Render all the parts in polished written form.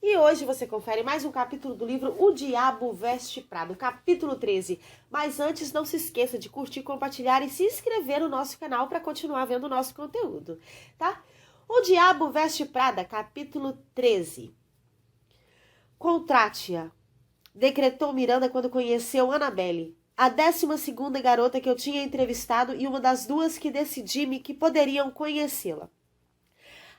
E hoje você confere mais um capítulo do livro O Diabo Veste Prada, capítulo 13. Mas antes, não se esqueça de curtir, compartilhar e se inscrever no nosso canal para continuar vendo o nosso conteúdo, tá? O Diabo Veste Prada, capítulo 13. Contrate-a, decretou Miranda quando conheceu Annabelle, a 12ª garota que eu tinha entrevistado e uma das duas que decidi-me que poderiam conhecê-la.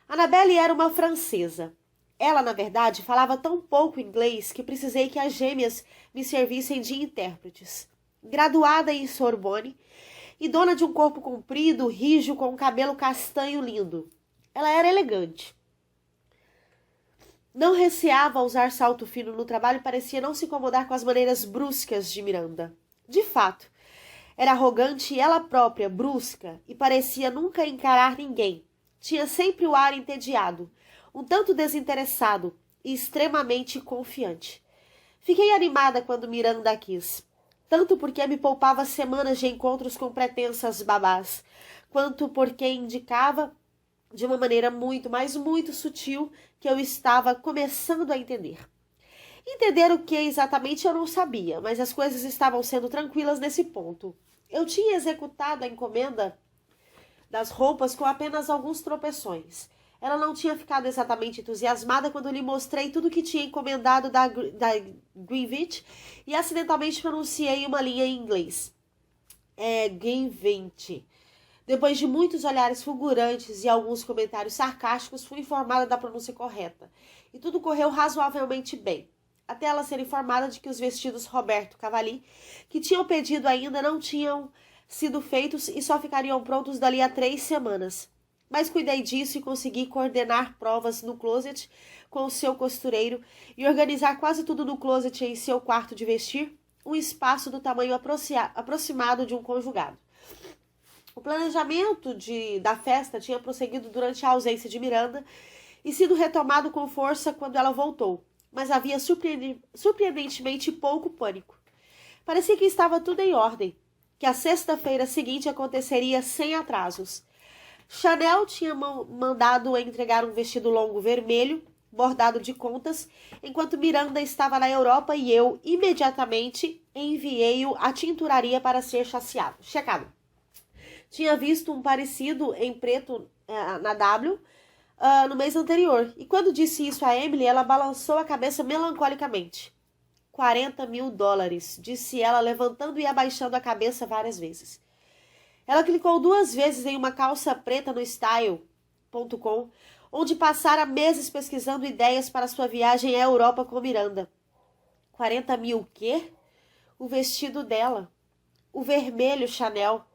Annabelle era uma francesa. Ela, na verdade, falava tão pouco inglês que precisei que as gêmeas me servissem de intérpretes. Graduada em Sorbonne e dona de um corpo comprido, rijo, com um cabelo castanho lindo. Ela era elegante. Não receava usar salto fino no trabalho e parecia não se incomodar com as maneiras bruscas de Miranda. De fato, era arrogante e ela própria, brusca, e parecia nunca encarar ninguém. Tinha sempre o ar entediado, um tanto desinteressado e extremamente confiante. Fiquei animada quando Miranda quis, tanto porque me poupava semanas de encontros com pretensas babás, quanto porque indicava, de uma maneira muito, mas muito sutil, que eu estava começando a entender. Entender o que exatamente eu não sabia, mas as coisas estavam sendo tranquilas nesse ponto. Eu tinha executado a encomenda das roupas com apenas alguns tropeções. Ela não tinha ficado exatamente entusiasmada quando lhe mostrei tudo que tinha encomendado da Greenwich e acidentalmente pronunciei uma linha em inglês. Greenwich. Depois de muitos olhares fulgurantes e alguns comentários sarcásticos, fui informada da pronúncia correta. E tudo correu razoavelmente bem, até ela ser informada de que os vestidos Roberto Cavalli, que tinham pedido ainda, não tinham sido feitos e só ficariam prontos dali a 3 semanas. Mas cuidei disso e consegui coordenar provas no closet com o seu costureiro e organizar quase tudo no closet em seu quarto de vestir, um espaço do tamanho aproximado de um conjugado. O planejamento da festa tinha prosseguido durante a ausência de Miranda e sido retomado com força quando ela voltou, mas havia surpreendentemente pouco pânico. Parecia que estava tudo em ordem, que a sexta-feira seguinte aconteceria sem atrasos. Chanel tinha mandado entregar um vestido longo vermelho, bordado de contas, enquanto Miranda estava na Europa e eu, imediatamente, enviei-o à tinturaria para ser checado. Tinha visto um parecido em preto na W no mês anterior, e quando disse isso a Emily, ela balançou a cabeça melancolicamente. $40.000, disse ela, levantando e abaixando a cabeça várias vezes. Ela clicou 2 vezes em uma calça preta no Style.com, onde passara meses pesquisando ideias para sua viagem à Europa com Miranda. 40 mil o quê? O vestido dela. O vermelho Chanel.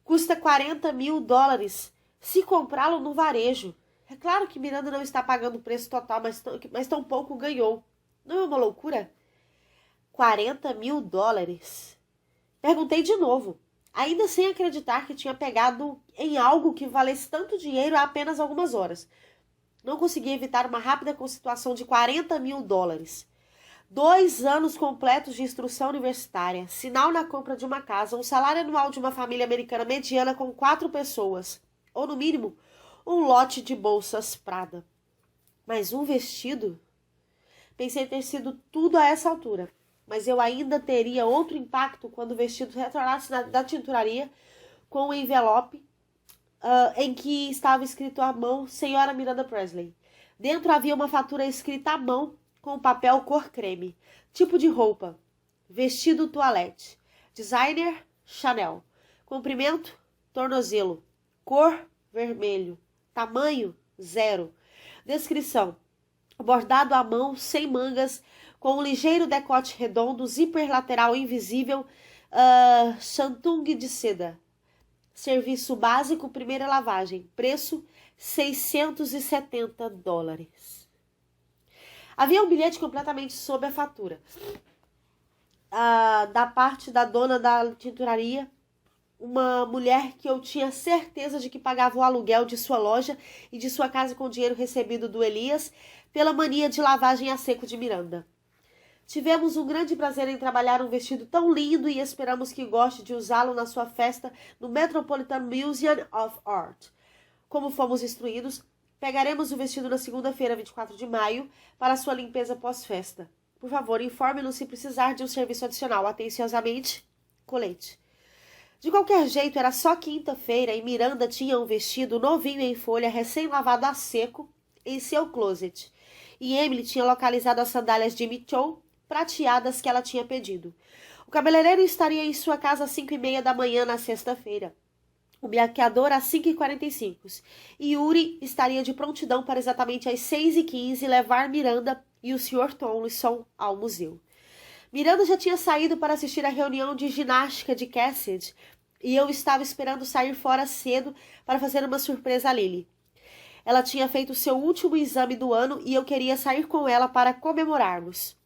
Custa $40.000 se comprá-lo no varejo. É claro que Miranda não está pagando o preço total, mas tão pouco ganhou. Não é uma loucura? $40.000. Perguntei de novo, ainda sem acreditar que tinha pegado em algo que valesse tanto dinheiro há apenas algumas horas. Não consegui evitar uma rápida constituição de $40.000. 2 anos completos de instrução universitária, sinal na compra de uma casa, um salário anual de uma família americana mediana com 4 pessoas, ou no mínimo, um lote de bolsas Prada. Mas um vestido? Pensei ter sido tudo a essa altura, mas eu ainda teria outro impacto quando o vestido retornasse da tinturaria com um envelope em que estava escrito à mão Senhora Miranda Presley. Dentro havia uma fatura escrita à mão com papel cor creme, tipo de roupa, vestido toilette, designer Chanel, comprimento tornozelo, cor vermelho, tamanho 0, descrição, bordado à mão sem mangas, com um ligeiro decote redondo, zíper lateral invisível, shantung de seda. Serviço básico, primeira lavagem. Preço, $670. Havia um bilhete completamente sob a fatura. Da parte da dona da tinturaria, uma mulher que eu tinha certeza de que pagava o aluguel de sua loja e de sua casa com o dinheiro recebido do Elias pela mania de lavagem a seco de Miranda. Tivemos um grande prazer em trabalhar um vestido tão lindo e esperamos que goste de usá-lo na sua festa no Metropolitan Museum of Art. Como fomos instruídos, Pegaremos o vestido na segunda-feira, 24 de maio, para sua limpeza pós-festa. Por favor, informe-nos se precisar de um serviço adicional. Atenciosamente, Colete. De qualquer jeito, era só quinta-feira e Miranda tinha um vestido novinho em folha, recém-lavado a seco, em seu closet. E Emily tinha localizado as sandálias de Mitchell prateadas que ela tinha pedido. O cabeleireiro estaria em sua casa às 5h30 da manhã na sexta-feira. O maquiador às 5h45. E Yuri estaria de prontidão para exatamente às 6h15 levar Miranda e o Sr. Tomlinson ao museu. Miranda já tinha saído para assistir à reunião de ginástica de Cassidy e eu estava esperando sair fora cedo para fazer uma surpresa a Lily. Ela tinha feito seu último exame do ano e eu queria sair com ela para comemorarmos.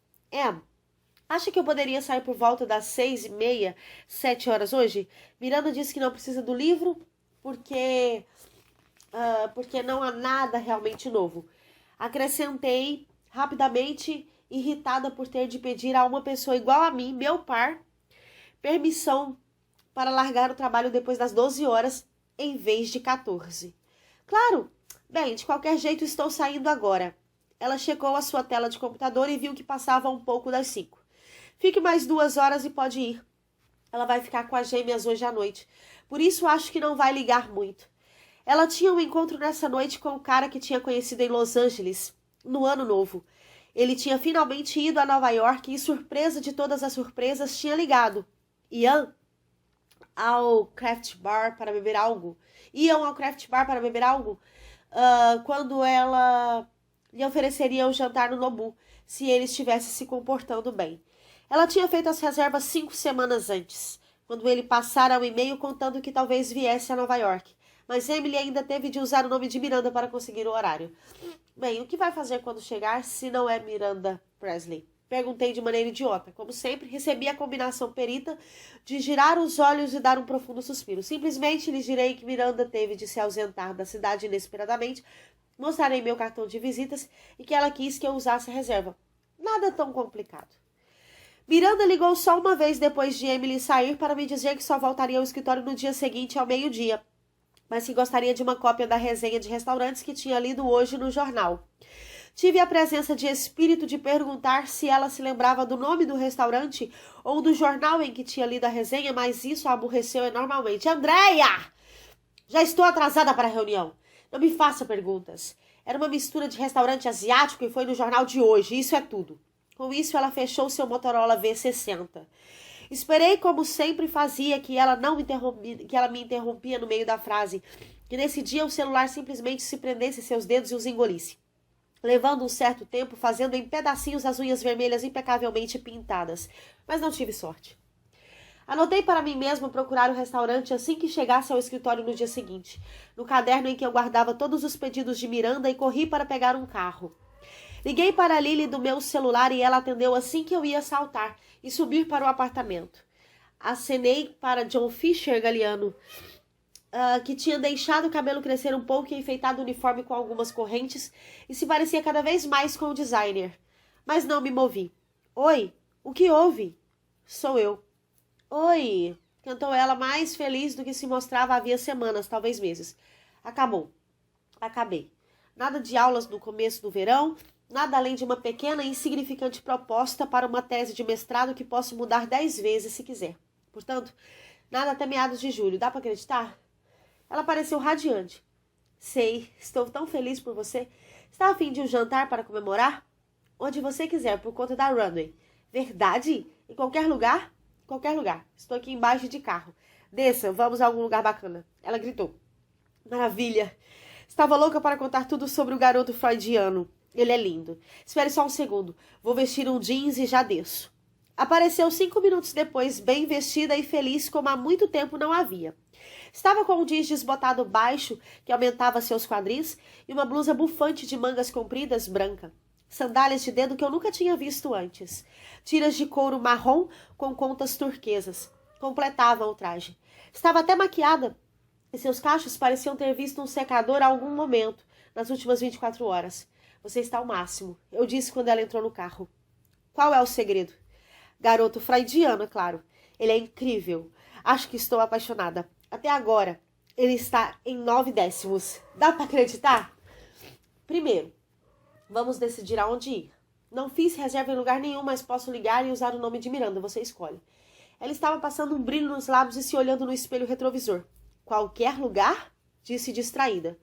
Acha que eu poderia sair por volta das 6h30, 7h hoje? Miranda disse que não precisa do livro porque não há nada realmente novo. Acrescentei rapidamente, irritada por ter de pedir a uma pessoa igual a mim, meu par, permissão para largar o trabalho depois das 12 horas em vez de 14. Claro! Bem, de qualquer jeito estou saindo agora. Ela checou a sua tela de computador e viu que passava um pouco das 5. Fique mais 2 horas e pode ir. Ela vai ficar com as gêmeas hoje à noite. Por isso acho que não vai ligar muito. Ela tinha um encontro nessa noite com o cara que tinha conhecido em Los Angeles, no Ano Novo. Ele tinha finalmente ido a Nova York e, surpresa de todas as surpresas, tinha ligado. Iam ao Craft Bar para beber algo. Quando ela lhe ofereceria o jantar no Nobu, se ele estivesse se comportando bem. Ela tinha feito as reservas 5 semanas antes, quando ele passara um e-mail contando que talvez viesse a Nova York. Mas Emily ainda teve de usar o nome de Miranda para conseguir o horário. Bem, o que vai fazer quando chegar, se não é Miranda Presley? Perguntei de maneira idiota. Como sempre, recebi a combinação perita de girar os olhos e dar um profundo suspiro. Simplesmente lhes direi que Miranda teve de se ausentar da cidade inesperadamente, mostrarei meu cartão de visitas e que ela quis que eu usasse a reserva. Nada tão complicado. Miranda ligou só uma vez depois de Emily sair para me dizer que só voltaria ao escritório no dia seguinte ao meio-dia, mas que gostaria de uma cópia da resenha de restaurantes que tinha lido hoje no jornal. Tive a presença de espírito de perguntar se ela se lembrava do nome do restaurante ou do jornal em que tinha lido a resenha, mas isso a aborreceu enormemente. Andréia! Já estou atrasada para a reunião. Não me faça perguntas. Era uma mistura de restaurante asiático e foi no jornal de hoje. Isso é tudo. Com isso, ela fechou seu Motorola V60. Esperei, como sempre fazia, que ela me interrompia no meio da frase, que nesse dia o celular simplesmente se prendesse seus dedos e os engolisse, levando um certo tempo, fazendo em pedacinhos as unhas vermelhas impecavelmente pintadas. Mas não tive sorte. Anotei para mim mesma procurar o restaurante assim que chegasse ao escritório no dia seguinte, no caderno em que eu guardava todos os pedidos de Miranda e corri para pegar um carro. Liguei para a Lily do meu celular e ela atendeu assim que eu ia saltar e subir para o apartamento. Acenei para John Fisher Galiano, que tinha deixado o cabelo crescer um pouco e enfeitado o uniforme com algumas correntes e se parecia cada vez mais com o designer. Mas não me movi. Oi, o que houve? Sou eu. Oi, cantou ela mais feliz do que se mostrava havia semanas, talvez meses. Acabei. Nada de aulas no começo do verão, nada além de uma pequena e insignificante proposta para uma tese de mestrado que posso mudar 10 vezes se quiser. Portanto, nada até meados de julho. Dá para acreditar? Ela pareceu radiante. Sei, estou tão feliz por você. Está a fim de um jantar para comemorar? Onde você quiser, por conta da Runway. Verdade? Em qualquer lugar? Qualquer lugar. Estou aqui embaixo de carro. Desça, vamos a algum lugar bacana. Ela gritou. Maravilha. Estava louca para contar tudo sobre o garoto freudiano. Ele é lindo. Espere só um segundo. Vou vestir um jeans e já desço. Apareceu 5 minutos depois, bem vestida e feliz como há muito tempo não havia. Estava com um jeans desbotado baixo, que aumentava seus quadris, e uma blusa bufante de mangas compridas branca. Sandálias de dedo que eu nunca tinha visto antes. Tiras de couro marrom com contas turquesas. Completavam o traje. Estava até maquiada, e seus cachos pareciam ter visto um secador a algum momento, nas últimas 24 horas. Você está ao máximo, eu disse quando ela entrou no carro. Qual é o segredo? Garoto freudiano, é claro. Ele é incrível. Acho que estou apaixonada. Até agora, ele está em 9 décimos. Dá para acreditar? Primeiro, vamos decidir aonde ir. Não fiz reserva em lugar nenhum, mas posso ligar e usar o nome de Miranda, você escolhe. Ela estava passando um brilho nos lábios e se olhando no espelho retrovisor. Qualquer lugar? Disse distraída.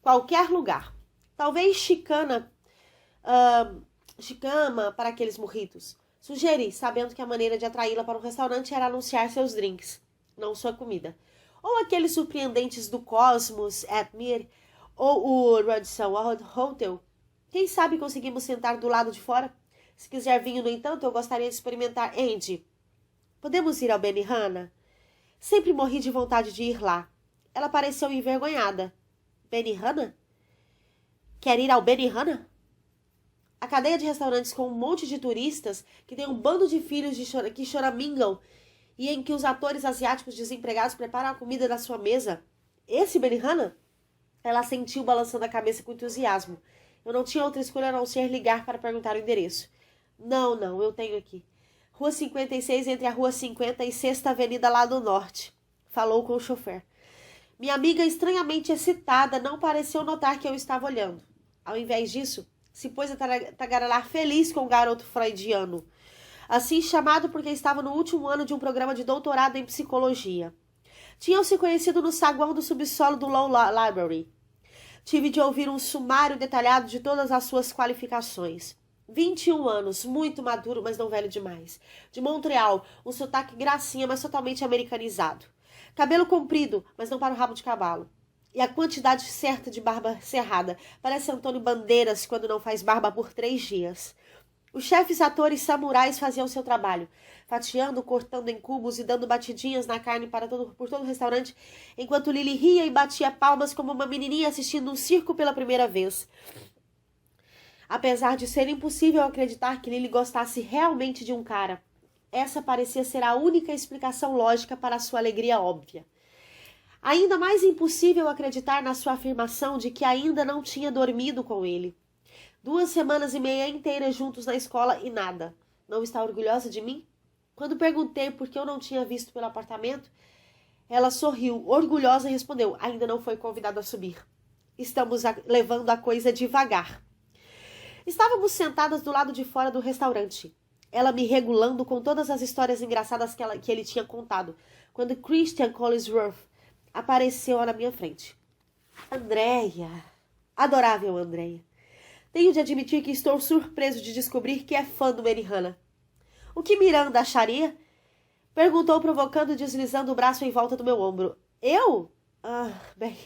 Qualquer lugar. Talvez chicama para aqueles morritos. Sugeri, sabendo que a maneira de atraí-la para o restaurante era anunciar seus drinks, não sua comida. Ou aqueles surpreendentes do Cosmos, Atmir, ou o Radisson Hotel. Quem sabe conseguimos sentar do lado de fora? Se quiser vinho, no entanto, eu gostaria de experimentar Andy. Podemos ir ao Benihana? Sempre morri de vontade de ir lá. Ela pareceu envergonhada. Benihana? Quer ir ao Benihana? A cadeia de restaurantes com um monte de turistas que tem um bando de filhos que choramingam e em que os atores asiáticos desempregados preparam a comida da sua mesa. Esse Benihana? Ela sentiu balançando a cabeça com entusiasmo. Eu não tinha outra escolha a não ser ligar para perguntar o endereço. Não, eu tenho aqui. Rua 56 entre a Rua 50 e 6ª Avenida lá do Norte. Falou com o chofer. Minha amiga, estranhamente excitada, não pareceu notar que eu estava olhando. Ao invés disso, se pôs a tagarelar feliz com o garoto freudiano. Assim chamado porque estava no último ano de um programa de doutorado em psicologia. Tinham se conhecido no saguão do subsolo do Law Library. Tive de ouvir um sumário detalhado de todas as suas qualificações. 21 anos, muito maduro, mas não velho demais. De Montreal, um sotaque gracinha, mas totalmente americanizado. Cabelo comprido, mas não para o rabo de cavalo. E a quantidade certa de barba cerrada. Parece Antônio Bandeiras quando não faz barba por 3 dias. Os chefes atores samurais faziam seu trabalho, fatiando, cortando em cubos e dando batidinhas na carne por todo o restaurante, enquanto Lily ria e batia palmas como uma menininha assistindo um circo pela primeira vez. Apesar de ser impossível acreditar que Lily gostasse realmente de um cara, essa parecia ser a única explicação lógica para a sua alegria óbvia. Ainda mais impossível acreditar na sua afirmação de que ainda não tinha dormido com ele. 2 semanas e meia inteiras juntos na escola e nada. Não está orgulhosa de mim? Quando perguntei por que eu não tinha visto pelo apartamento, ela sorriu, orgulhosa, e respondeu, ainda não foi convidado a subir. Estamos levando a coisa devagar. Estávamos sentadas do lado de fora do restaurante. Ela me regulando com todas as histórias engraçadas que ele tinha contado, quando Christian Collinsworth apareceu na minha frente. Andréia, adorável Andréia. Tenho de admitir que estou surpreso de descobrir que é fã do Benihana. O que Miranda acharia? Perguntou provocando, deslizando o braço em volta do meu ombro. Eu? Bem...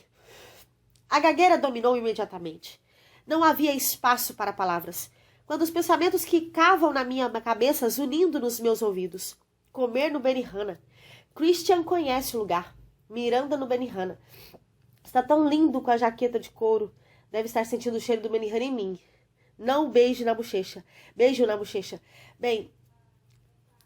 A gagueira dominou imediatamente. Não havia espaço para palavras. Quando os pensamentos quicavam na minha cabeça, zunindo nos meus ouvidos. Comer no Benihana. Christian conhece o lugar. Miranda no Benihana. Está tão lindo com a jaqueta de couro. Deve estar sentindo o cheiro do Benihana em mim. Não beijo na bochecha. Beijo na bochecha. Bem,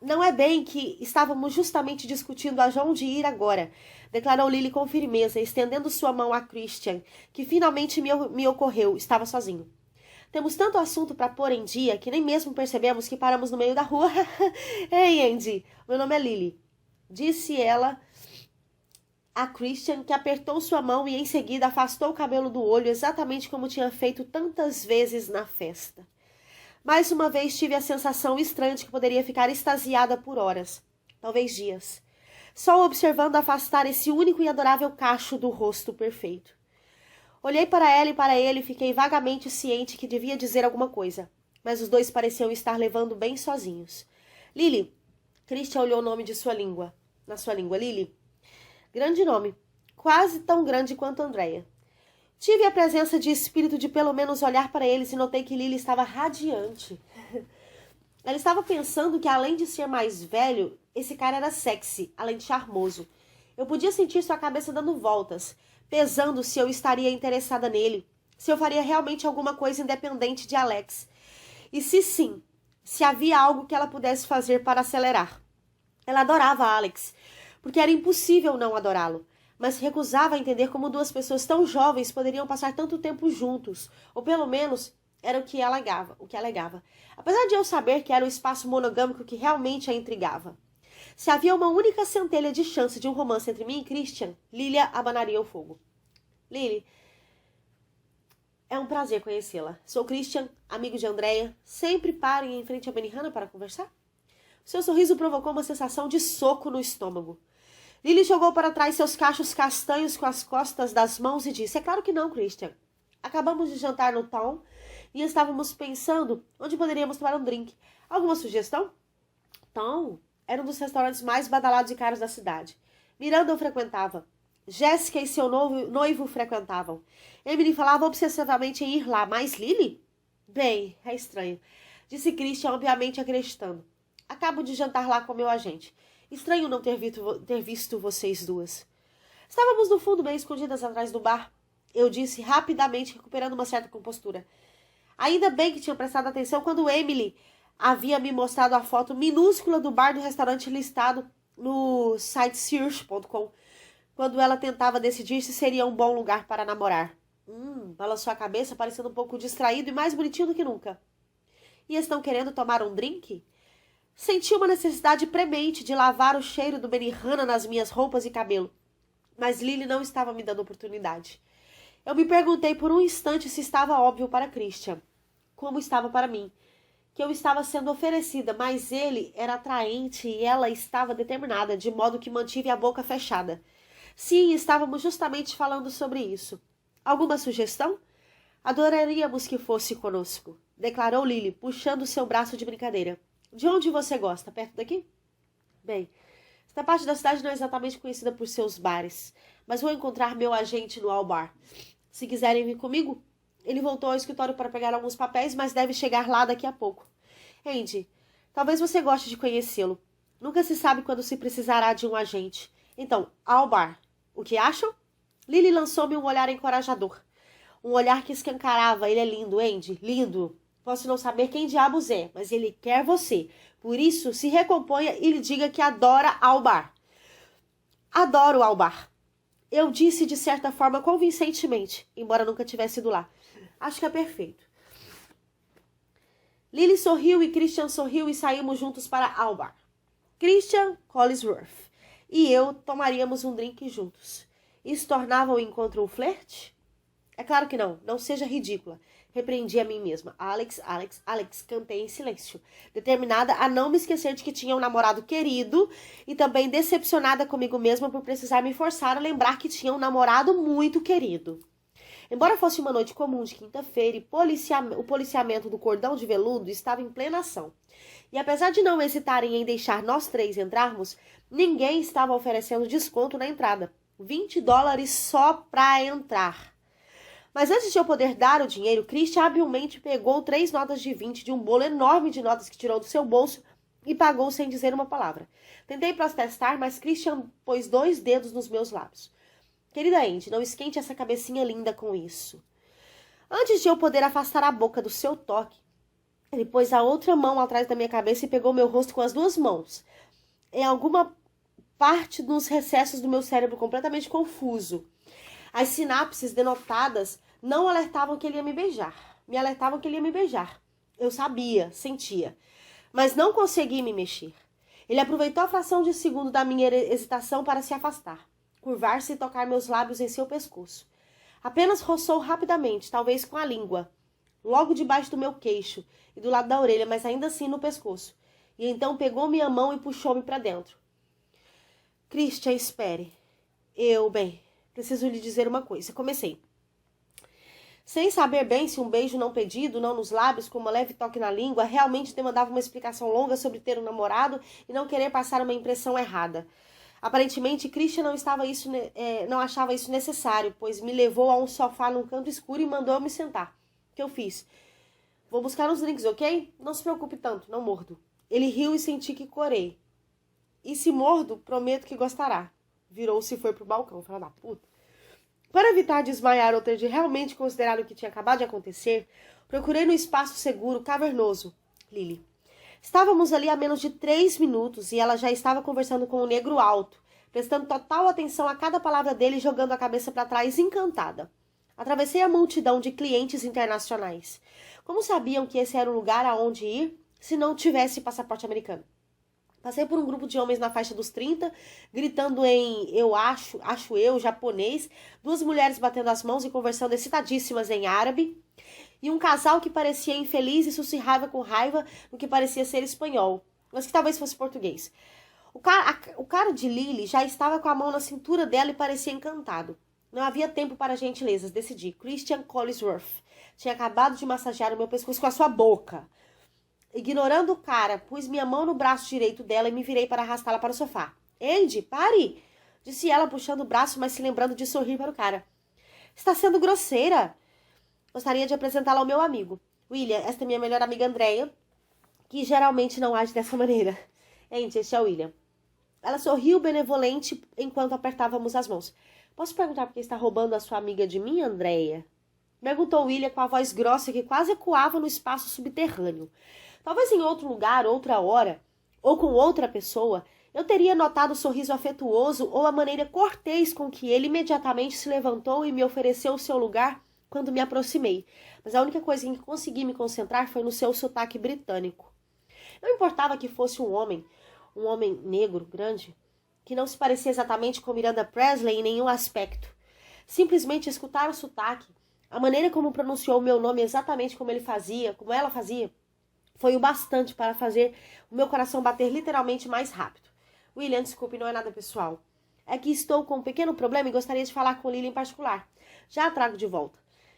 não é bem que estávamos justamente discutindo aonde ir agora, declarou Lily com firmeza, estendendo sua mão a Christian, que finalmente me ocorreu. Estava sozinho. Temos tanto assunto para pôr em dia que nem mesmo percebemos que paramos no meio da rua. Ei, Andy, meu nome é Lily, disse ela a Christian, que apertou sua mão e em seguida afastou o cabelo do olho, exatamente como tinha feito tantas vezes na festa. Mais uma vez tive a sensação estranha de que poderia ficar extasiada por horas, talvez dias, só observando afastar esse único e adorável cacho do rosto perfeito. Olhei para ela e para ele e fiquei vagamente ciente que devia dizer alguma coisa, mas os dois pareciam estar levando bem sozinhos. Lily, Christian olhou o nome de sua língua. Na sua língua, Lily? Grande nome, quase tão grande quanto Andréia. Tive a presença de espírito de pelo menos olhar para eles e notei que Lily estava radiante. Ela estava pensando que, além de ser mais velho, esse cara era sexy, além de charmoso. Eu podia sentir sua cabeça dando voltas, pesando se eu estaria interessada nele, se eu faria realmente alguma coisa independente de Alex. E se sim, se havia algo que ela pudesse fazer para acelerar. Ela adorava Alex, porque era impossível não adorá-lo, mas recusava entender como 2 pessoas tão jovens poderiam passar tanto tempo juntos, ou pelo menos era o que alegava. Apesar de eu saber que era o espaço monogâmico que realmente a intrigava. Se havia uma única centelha de chance de um romance entre mim e Christian, Lilia abanaria o fogo. Lily, É um prazer conhecê-la. Sou Christian, amigo de Andrea. Sempre parem em frente a Benihana para conversar? Seu sorriso provocou uma sensação de soco no estômago. Lily jogou para trás seus cachos castanhos com as costas das mãos e disse: é claro que não, Christian. Acabamos de jantar no Town e estávamos pensando onde poderíamos tomar um drink. Alguma sugestão? Town era um dos restaurantes mais badalados e caros da cidade. Miranda o frequentava. Jéssica e seu noivo frequentavam. Emily falava obsessivamente em ir lá, mas Lily? Bem, é estranho, disse Christian, obviamente acreditando. Acabo de jantar lá com meu agente. Estranho não ter visto vocês duas. Estávamos no fundo, bem escondidas atrás do bar. Eu disse rapidamente, recuperando uma certa compostura. Ainda bem que tinha prestado atenção quando Emily havia me mostrado a foto minúscula do bar do restaurante listado no site Sears.com, quando ela tentava decidir se seria um bom lugar para namorar. Balançou a cabeça, parecendo um pouco distraído e mais bonitinho do que nunca. E estão querendo tomar um drink? Senti uma necessidade premente de lavar o cheiro do Benihana nas minhas roupas e cabelo. Mas Lily não estava me dando oportunidade. Eu me perguntei por um instante se estava óbvio para Christian, como estava para mim, que eu estava sendo oferecida, mas ele era atraente e ela estava determinada, de modo que mantive a boca fechada. Sim, estávamos justamente falando sobre isso. Alguma sugestão? Adoraríamos que fosse conosco, declarou Lily, puxando seu braço de brincadeira. De onde você gosta? Perto daqui? Bem, esta parte da cidade não é exatamente conhecida por seus bares, mas vou encontrar meu agente no Albar. Se quiserem vir comigo, ele voltou ao escritório para pegar alguns papéis, mas deve chegar lá daqui a pouco. Andy, talvez você goste de conhecê-lo. Nunca se sabe quando se precisará de um agente. Então, Albar, o que acham? Lily lançou-me um olhar encorajador. Um olhar que escancarava. Ele é lindo, Andy, lindo. Posso não saber quem diabos é, mas ele quer você. Por isso, se recomponha e lhe diga que adora Albar. Adoro Albar. Eu disse de certa forma convincentemente, embora nunca tivesse ido lá. Acho que é perfeito. Lily sorriu e Christian sorriu e saímos juntos para Albar. Christian Collinsworth e eu tomaríamos um drink juntos. Isso tornava o encontro um flerte? É claro que não. Não seja ridícula. Repreendi a mim mesma. Alex, cantei em silêncio, determinada a não me esquecer de que tinha um namorado querido e também decepcionada comigo mesma por precisar me forçar a lembrar que tinha um namorado muito querido. Embora fosse uma noite comum de quinta-feira e o policiamento do cordão de veludo estava em plena ação. E apesar de não hesitarem em deixar nós três entrarmos, ninguém estava oferecendo desconto na entrada. $20 só para entrar. Mas antes de eu poder dar o dinheiro, Christian habilmente pegou 3 notas de 20 de um bolo enorme de notas que tirou do seu bolso e pagou sem dizer uma palavra. Tentei protestar, mas Christian pôs 2 dedos nos meus lábios. Querida Andy, não esquente essa cabecinha linda com isso. Antes de eu poder afastar a boca do seu toque, ele pôs a outra mão atrás da minha cabeça e pegou meu rosto com as 2 mãos. Em alguma parte dos recessos do meu cérebro completamente confuso. As sinapses denotadas não alertavam que ele ia me beijar. Me alertavam que ele ia me beijar. Eu sabia, sentia. Mas não consegui me mexer. Ele aproveitou a fração de segundo da minha hesitação para se afastar, curvar-se e tocar meus lábios em seu pescoço. Apenas roçou rapidamente, talvez com a língua, logo debaixo do meu queixo e do lado da orelha, mas ainda assim no pescoço. E então pegou minha mão e puxou-me para dentro. Christian, espere. Preciso lhe dizer uma coisa. Comecei. Sem saber bem se um beijo não pedido, não nos lábios, com um leve toque na língua, realmente demandava uma explicação longa sobre ter um namorado e não querer passar uma impressão errada. Aparentemente, Christian não achava isso necessário, pois me levou a um sofá num canto escuro e mandou me sentar. O que eu fiz? Vou buscar uns drinks, ok? Não se preocupe tanto, não mordo. Ele riu e senti que corei. E se mordo, prometo que gostará. Virou-se e foi pro balcão, filha da puta. Para evitar desmaiar ou ter de realmente considerar o que tinha acabado de acontecer, procurei no espaço seguro, cavernoso, Lily. Estávamos ali há menos de 3 minutos e ela já estava conversando com um negro alto, prestando total atenção a cada palavra dele e jogando a cabeça para trás, encantada. Atravessei a multidão de clientes internacionais. Como sabiam que esse era o lugar aonde ir se não tivesse passaporte americano? Passei por um grupo de homens na faixa dos 30, gritando em eu acho eu, japonês, duas mulheres batendo as mãos e conversando excitadíssimas em árabe, e um casal que parecia infeliz e sussurrava com raiva no que parecia ser espanhol, mas que talvez fosse português. O cara de Lily já estava com a mão na cintura dela e parecia encantado. Não havia tempo para gentilezas, decidi. Christian Collinsworth tinha acabado de massagear o meu pescoço com a sua boca. Ignorando o cara, pus minha mão no braço direito dela e me virei para arrastá-la para o sofá. Andy, pare! Disse ela, puxando o braço, mas se lembrando de sorrir para o cara. Está sendo grosseira. Gostaria de apresentá-la ao meu amigo. William, esta é minha melhor amiga Andrea, que geralmente não age dessa maneira. Andy, este é o William. Ela sorriu benevolente enquanto apertávamos as mãos. Posso perguntar por que está roubando a sua amiga de mim, Andrea? Perguntou William com a voz grossa que quase ecoava no espaço subterrâneo. Talvez em outro lugar, outra hora, ou com outra pessoa, eu teria notado o sorriso afetuoso ou a maneira cortês com que ele imediatamente se levantou e me ofereceu o seu lugar quando me aproximei. Mas a única coisa em que consegui me concentrar foi no seu sotaque britânico. Não importava que fosse um homem negro, grande, que não se parecia exatamente com Miranda Presley em nenhum aspecto. Simplesmente escutar o sotaque, a maneira como pronunciou o meu nome exatamente como ela fazia, foi o bastante para fazer o meu coração bater literalmente mais rápido. William, desculpe, não é nada pessoal. É que estou com um pequeno problema e gostaria de falar com Lily em particular. Já a trago de volta.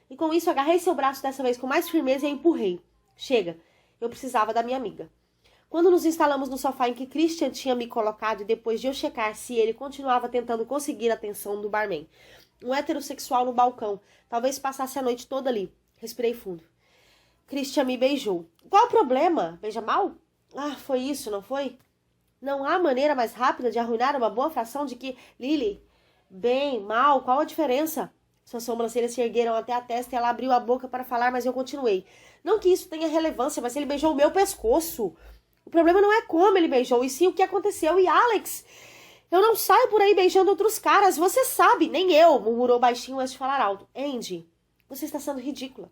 E com isso agarrei seu braço dessa vez com mais firmeza e a empurrei. Chega, eu precisava da minha amiga. Quando nos instalamos no sofá em que Christian tinha me colocado e depois de eu checar se ele continuava tentando conseguir a atenção do barman, um heterossexual no balcão, talvez passasse a noite toda ali. Respirei fundo. Christian me beijou. Qual o problema? Beija mal? Ah, foi isso, não foi? Não há maneira mais rápida de arruinar uma boa fração de que... Lily, bem, mal, qual a diferença? Suas sobrancelhas se ergueram até a testa e ela abriu a boca para falar, mas eu continuei. Não que isso tenha relevância, mas ele beijou o meu pescoço. O problema não é como ele beijou, e sim o que aconteceu. E Alex, eu não saio por aí beijando outros caras, você sabe, nem eu, murmurou baixinho antes de falar alto. Andy, você está sendo ridícula.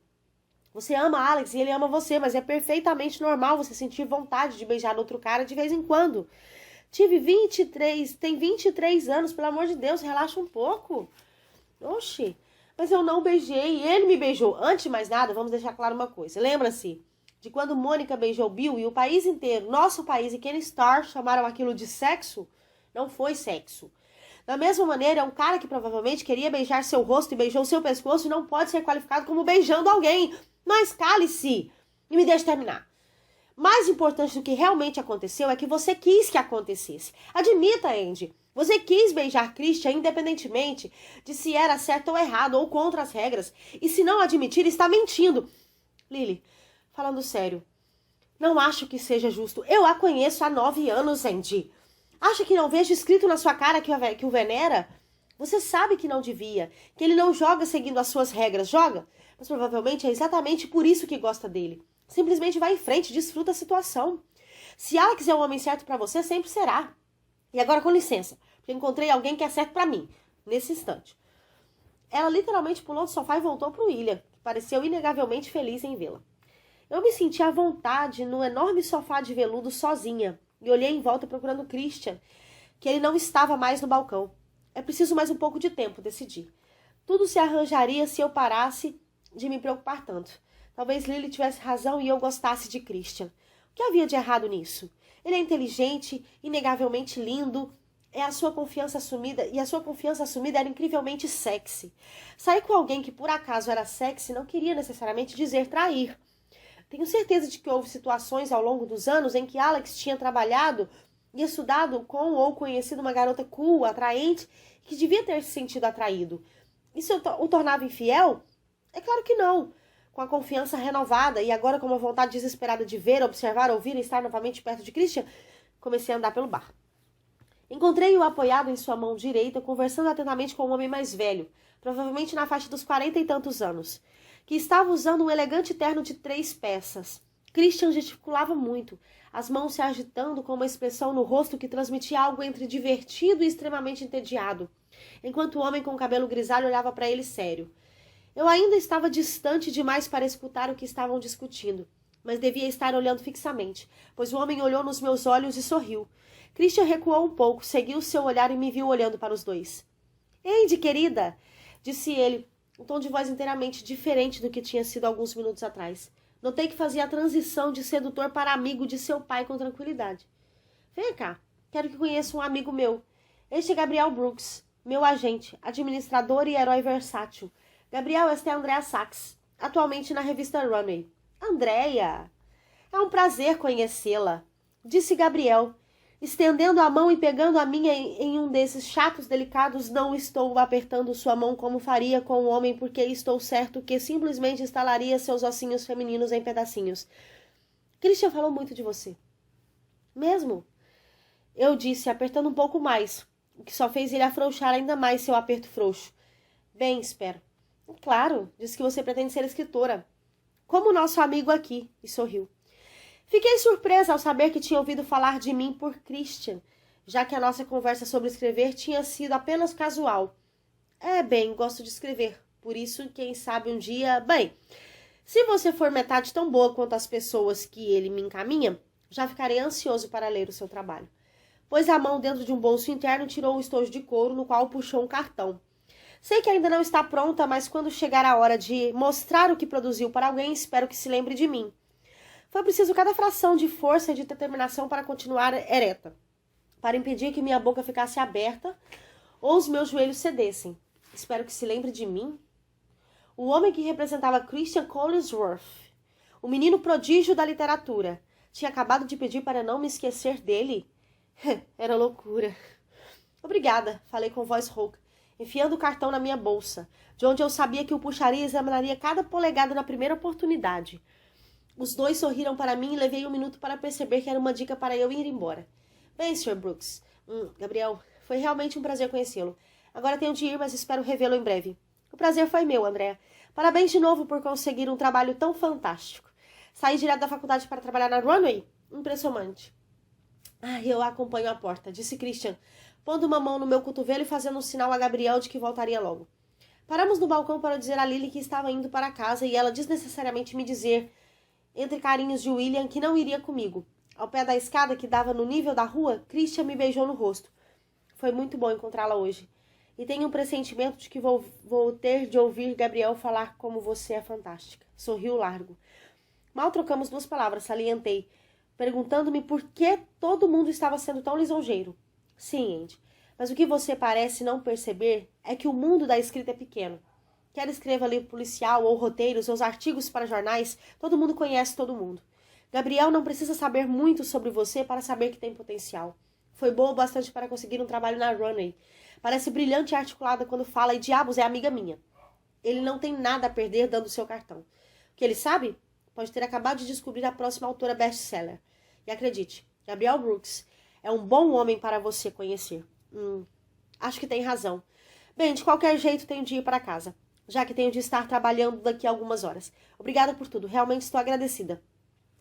Você ama Alex e ele ama você, mas é perfeitamente normal você sentir vontade de beijar outro cara de vez em quando. Tem 23 anos, pelo amor de Deus, relaxa um pouco. Oxi, mas eu não beijei, ele me beijou. Antes de mais nada, vamos deixar claro uma coisa. Lembra-se de quando Mônica beijou Bill e o país inteiro, nosso país e Ken Starr chamaram aquilo de sexo? Não foi sexo. Da mesma maneira, um cara que provavelmente queria beijar seu rosto e beijou seu pescoço não pode ser qualificado como beijando alguém. Mas cale-se e me deixe terminar. Mais importante do que realmente aconteceu é que você quis que acontecesse. Admita, Andy. Você quis beijar Christian independentemente de se era certo ou errado ou contra as regras. E se não admitir, está mentindo. Lily, falando sério, não acho que seja justo. Eu a conheço há 9 anos, Andy. Acha que não vejo escrito na sua cara que o venera? Você sabe que não devia, que ele não joga seguindo as suas regras. Joga? Mas provavelmente é exatamente por isso que gosta dele. Simplesmente vai em frente, desfruta a situação. Se Alex é o homem certo pra você, sempre será. E agora, com licença, porque encontrei alguém que é certo pra mim, nesse instante. Ela literalmente pulou do sofá e voltou pro William, que pareceu inegavelmente feliz em vê-la. Eu me senti à vontade no enorme sofá de veludo sozinha e olhei em volta procurando Christian, que ele não estava mais no balcão. É preciso mais um pouco de tempo, decidi. Tudo se arranjaria se eu parasse de me preocupar tanto. Talvez Lily tivesse razão e eu gostasse de Christian. O que havia de errado nisso? Ele é inteligente, inegavelmente lindo, e a sua confiança assumida era incrivelmente sexy. Sair com alguém que por acaso era sexy não queria necessariamente dizer trair. Tenho certeza de que houve situações ao longo dos anos em que Alex tinha trabalhado e estudado com ou conhecido uma garota cool, atraente, que devia ter se sentido atraído. Isso o tornava infiel? É claro que não. Com a confiança renovada e agora com uma vontade desesperada de ver, observar, ouvir e estar novamente perto de Christian, comecei a andar pelo bar. Encontrei-o apoiado em sua mão direita, conversando atentamente com um homem mais velho, provavelmente na faixa dos 40 e tantos anos, que estava usando um elegante terno de 3 peças. Christian gesticulava muito, as mãos se agitando com uma expressão no rosto que transmitia algo entre divertido e extremamente entediado, enquanto o homem com o cabelo grisalho olhava para ele sério. Eu ainda estava distante demais para escutar o que estavam discutindo, mas devia estar olhando fixamente, pois o homem olhou nos meus olhos e sorriu. Christian recuou um pouco, seguiu seu olhar e me viu olhando para os dois. Andy, querida, disse ele, um tom de voz inteiramente diferente do que tinha sido alguns minutos atrás. Notei que fazia a transição de sedutor para amigo de seu pai com tranquilidade. Venha cá, quero que conheça um amigo meu. Este é Gabriel Brooks, meu agente, administrador e herói versátil. Gabriel, esta é Andrea Sachs, atualmente na revista Runway. Andrea! É um prazer conhecê-la, disse Gabriel, estendendo a mão e pegando a minha em um desses chatos delicados. Não estou apertando sua mão como faria com um homem, porque estou certo que simplesmente estalaria seus ossinhos femininos em pedacinhos. Christian falou muito de você. Mesmo? Eu disse, apertando um pouco mais, o que só fez ele afrouxar ainda mais seu aperto frouxo. Bem, espero. Claro, disse que você pretende ser escritora. Como o nosso amigo aqui, e sorriu. Fiquei surpresa ao saber que tinha ouvido falar de mim por Christian, já que a nossa conversa sobre escrever tinha sido apenas casual. Bem, gosto de escrever, por isso, quem sabe um dia... Bem, se você for metade tão boa quanto as pessoas que ele me encaminha, já ficarei ansioso para ler o seu trabalho. Pôs a mão dentro de um bolso interno e tirou um estojo de couro, no qual puxou um cartão. Sei que ainda não está pronta, mas quando chegar a hora de mostrar o que produziu para alguém, espero que se lembre de mim. Foi preciso cada fração de força e de determinação para continuar ereta, para impedir que minha boca ficasse aberta ou os meus joelhos cedessem. Espero que se lembre de mim. O homem que representava Christian Collinsworth, o menino prodígio da literatura, tinha acabado de pedir para não me esquecer dele. Era loucura. Obrigada, falei com voz rouca, enfiando o cartão na minha bolsa, de onde eu sabia que o puxaria e examinaria cada polegada na primeira oportunidade. Os dois sorriram para mim e levei um minuto para perceber que era uma dica para eu ir embora. Bem, Sr. Brooks. Gabriel, foi realmente um prazer conhecê-lo. Agora tenho de ir, mas espero revê-lo em breve. O prazer foi meu, Andrea. Parabéns de novo por conseguir um trabalho tão fantástico. Saí direto da faculdade para trabalhar na Runway? Impressionante. Eu acompanho a porta, disse Christian, pondo uma mão no meu cotovelo e fazendo um sinal a Gabriel de que voltaria logo. Paramos no balcão para dizer a Lily que estava indo para casa e ela desnecessariamente me dizer, entre carinhos de William, que não iria comigo. Ao pé da escada que dava no nível da rua, Christian me beijou no rosto. Foi muito bom encontrá-la hoje. E tenho um pressentimento de que vou ter de ouvir Gabriel falar como você é fantástica. Sorriu largo. Mal trocamos 2 palavras, salientei, perguntando-me por que todo mundo estava sendo tão lisonjeiro. Sim, Andy, mas o que você parece não perceber é que o mundo da escrita é pequeno. Quer escreva livro policial ou roteiros ou artigos para jornais, todo mundo conhece todo mundo. Gabriel não precisa saber muito sobre você para saber que tem potencial. Foi boa o bastante para conseguir um trabalho na Runway. Parece brilhante e articulada quando fala e diabos é amiga minha. Ele não tem nada a perder dando seu cartão. O que ele sabe? Pode ter acabado de descobrir a próxima autora best-seller. E acredite, Gabriel Brooks é um bom homem para você conhecer. Acho que tem razão. Bem, de qualquer jeito tenho de ir para casa, já que tenho de estar trabalhando daqui a algumas horas. Obrigada por tudo, realmente estou agradecida.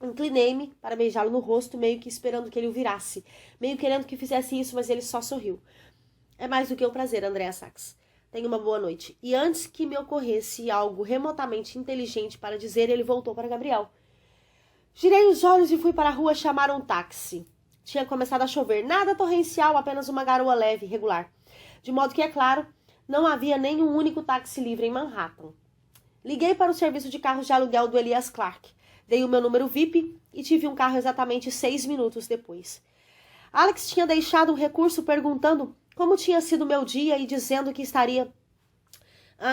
Inclinei-me para beijá-lo no rosto, meio que esperando que ele o virasse, meio querendo que fizesse isso, mas ele só sorriu. É mais do que um prazer, Andrea Sachs. Tenha uma boa noite. E antes que me ocorresse algo remotamente inteligente para dizer, ele voltou para Gabriel. Girei os olhos e fui para a rua chamar um táxi. Tinha começado a chover, nada torrencial, apenas uma garoa leve e regular. De modo que, é claro, não havia nenhum único táxi livre em Manhattan. Liguei para o serviço de carros de aluguel do Elias Clark. Dei o meu número VIP e tive um carro exatamente 6 minutos depois. Alex tinha deixado um recurso perguntando como tinha sido o meu dia e dizendo que estaria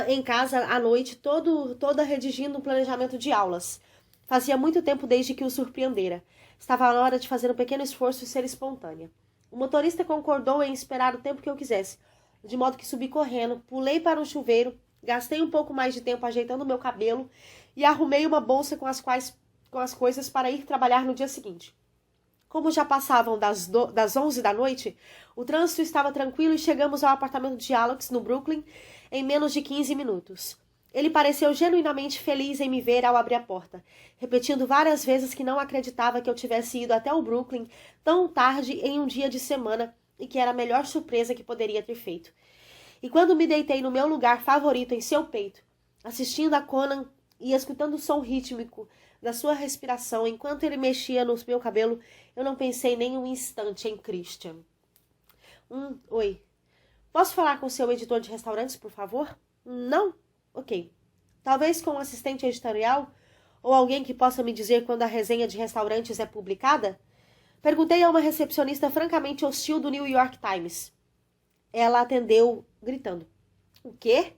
em casa à noite toda redigindo um planejamento de aulas. Fazia muito tempo desde que o surpreendera. Estava na hora de fazer um pequeno esforço e ser espontânea. O motorista concordou em esperar o tempo que eu quisesse, de modo que subi correndo, pulei para um chuveiro, gastei um pouco mais de tempo ajeitando meu cabelo e arrumei uma bolsa com as coisas para ir trabalhar no dia seguinte. Como já passavam das 11 da noite, o trânsito estava tranquilo e chegamos ao apartamento de Alex, no Brooklyn, em menos de 15 minutos. Ele pareceu genuinamente feliz em me ver ao abrir a porta, repetindo várias vezes que não acreditava que eu tivesse ido até o Brooklyn tão tarde em um dia de semana e que era a melhor surpresa que poderia ter feito. E quando me deitei no meu lugar favorito em seu peito, assistindo a Conan e escutando o som rítmico da sua respiração enquanto ele mexia no meu cabelo, eu não pensei nem um instante em Christian. Oi. Posso falar com o seu editor de restaurantes, por favor? Não? Ok. Talvez com um assistente editorial? Ou alguém que possa me dizer quando a resenha de restaurantes é publicada? Perguntei a uma recepcionista francamente hostil do New York Times. Ela atendeu, gritando. O quê?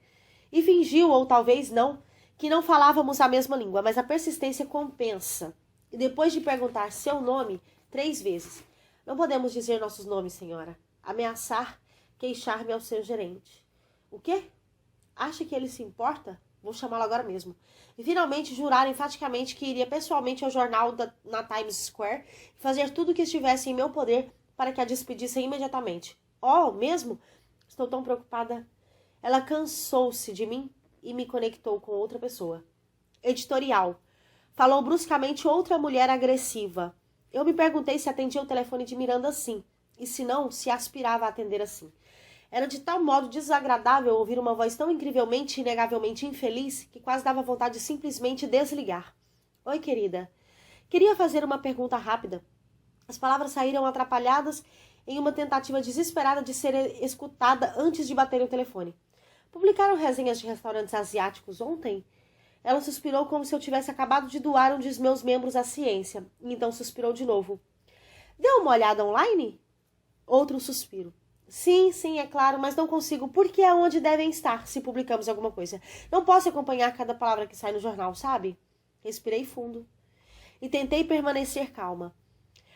E fingiu, ou talvez não, que não falávamos a mesma língua, mas a persistência compensa. E depois de perguntar seu nome 3 vezes. Não podemos dizer nossos nomes, senhora. Ameaçar, queixar-me ao seu gerente. O quê? Acha que ele se importa? Vou chamá-lo agora mesmo. E finalmente jurar enfaticamente que iria pessoalmente ao jornal na Times Square e fazer tudo o que estivesse em meu poder para que a despedissem imediatamente. Oh, mesmo? Estou tão preocupada. Ela cansou-se de mim e me conectou com outra pessoa. Editorial. Falou bruscamente outra mulher agressiva. Eu me perguntei se atendia o telefone de Miranda assim, e se não, se aspirava a atender assim. Era de tal modo desagradável ouvir uma voz tão incrivelmente e inegavelmente infeliz que quase dava vontade de simplesmente desligar. Oi, querida. Queria fazer uma pergunta rápida. As palavras saíram atrapalhadas em uma tentativa desesperada de ser escutada antes de bater o telefone. Publicaram resenhas de restaurantes asiáticos ontem? Ela suspirou como se eu tivesse acabado de doar um dos meus membros à ciência, e então suspirou de novo. Deu uma olhada online? Outro suspiro. Sim, é claro, mas não consigo. Porque é onde devem estar, se publicamos alguma coisa. Não posso acompanhar cada palavra que sai no jornal, sabe? Respirei fundo. E tentei permanecer calma.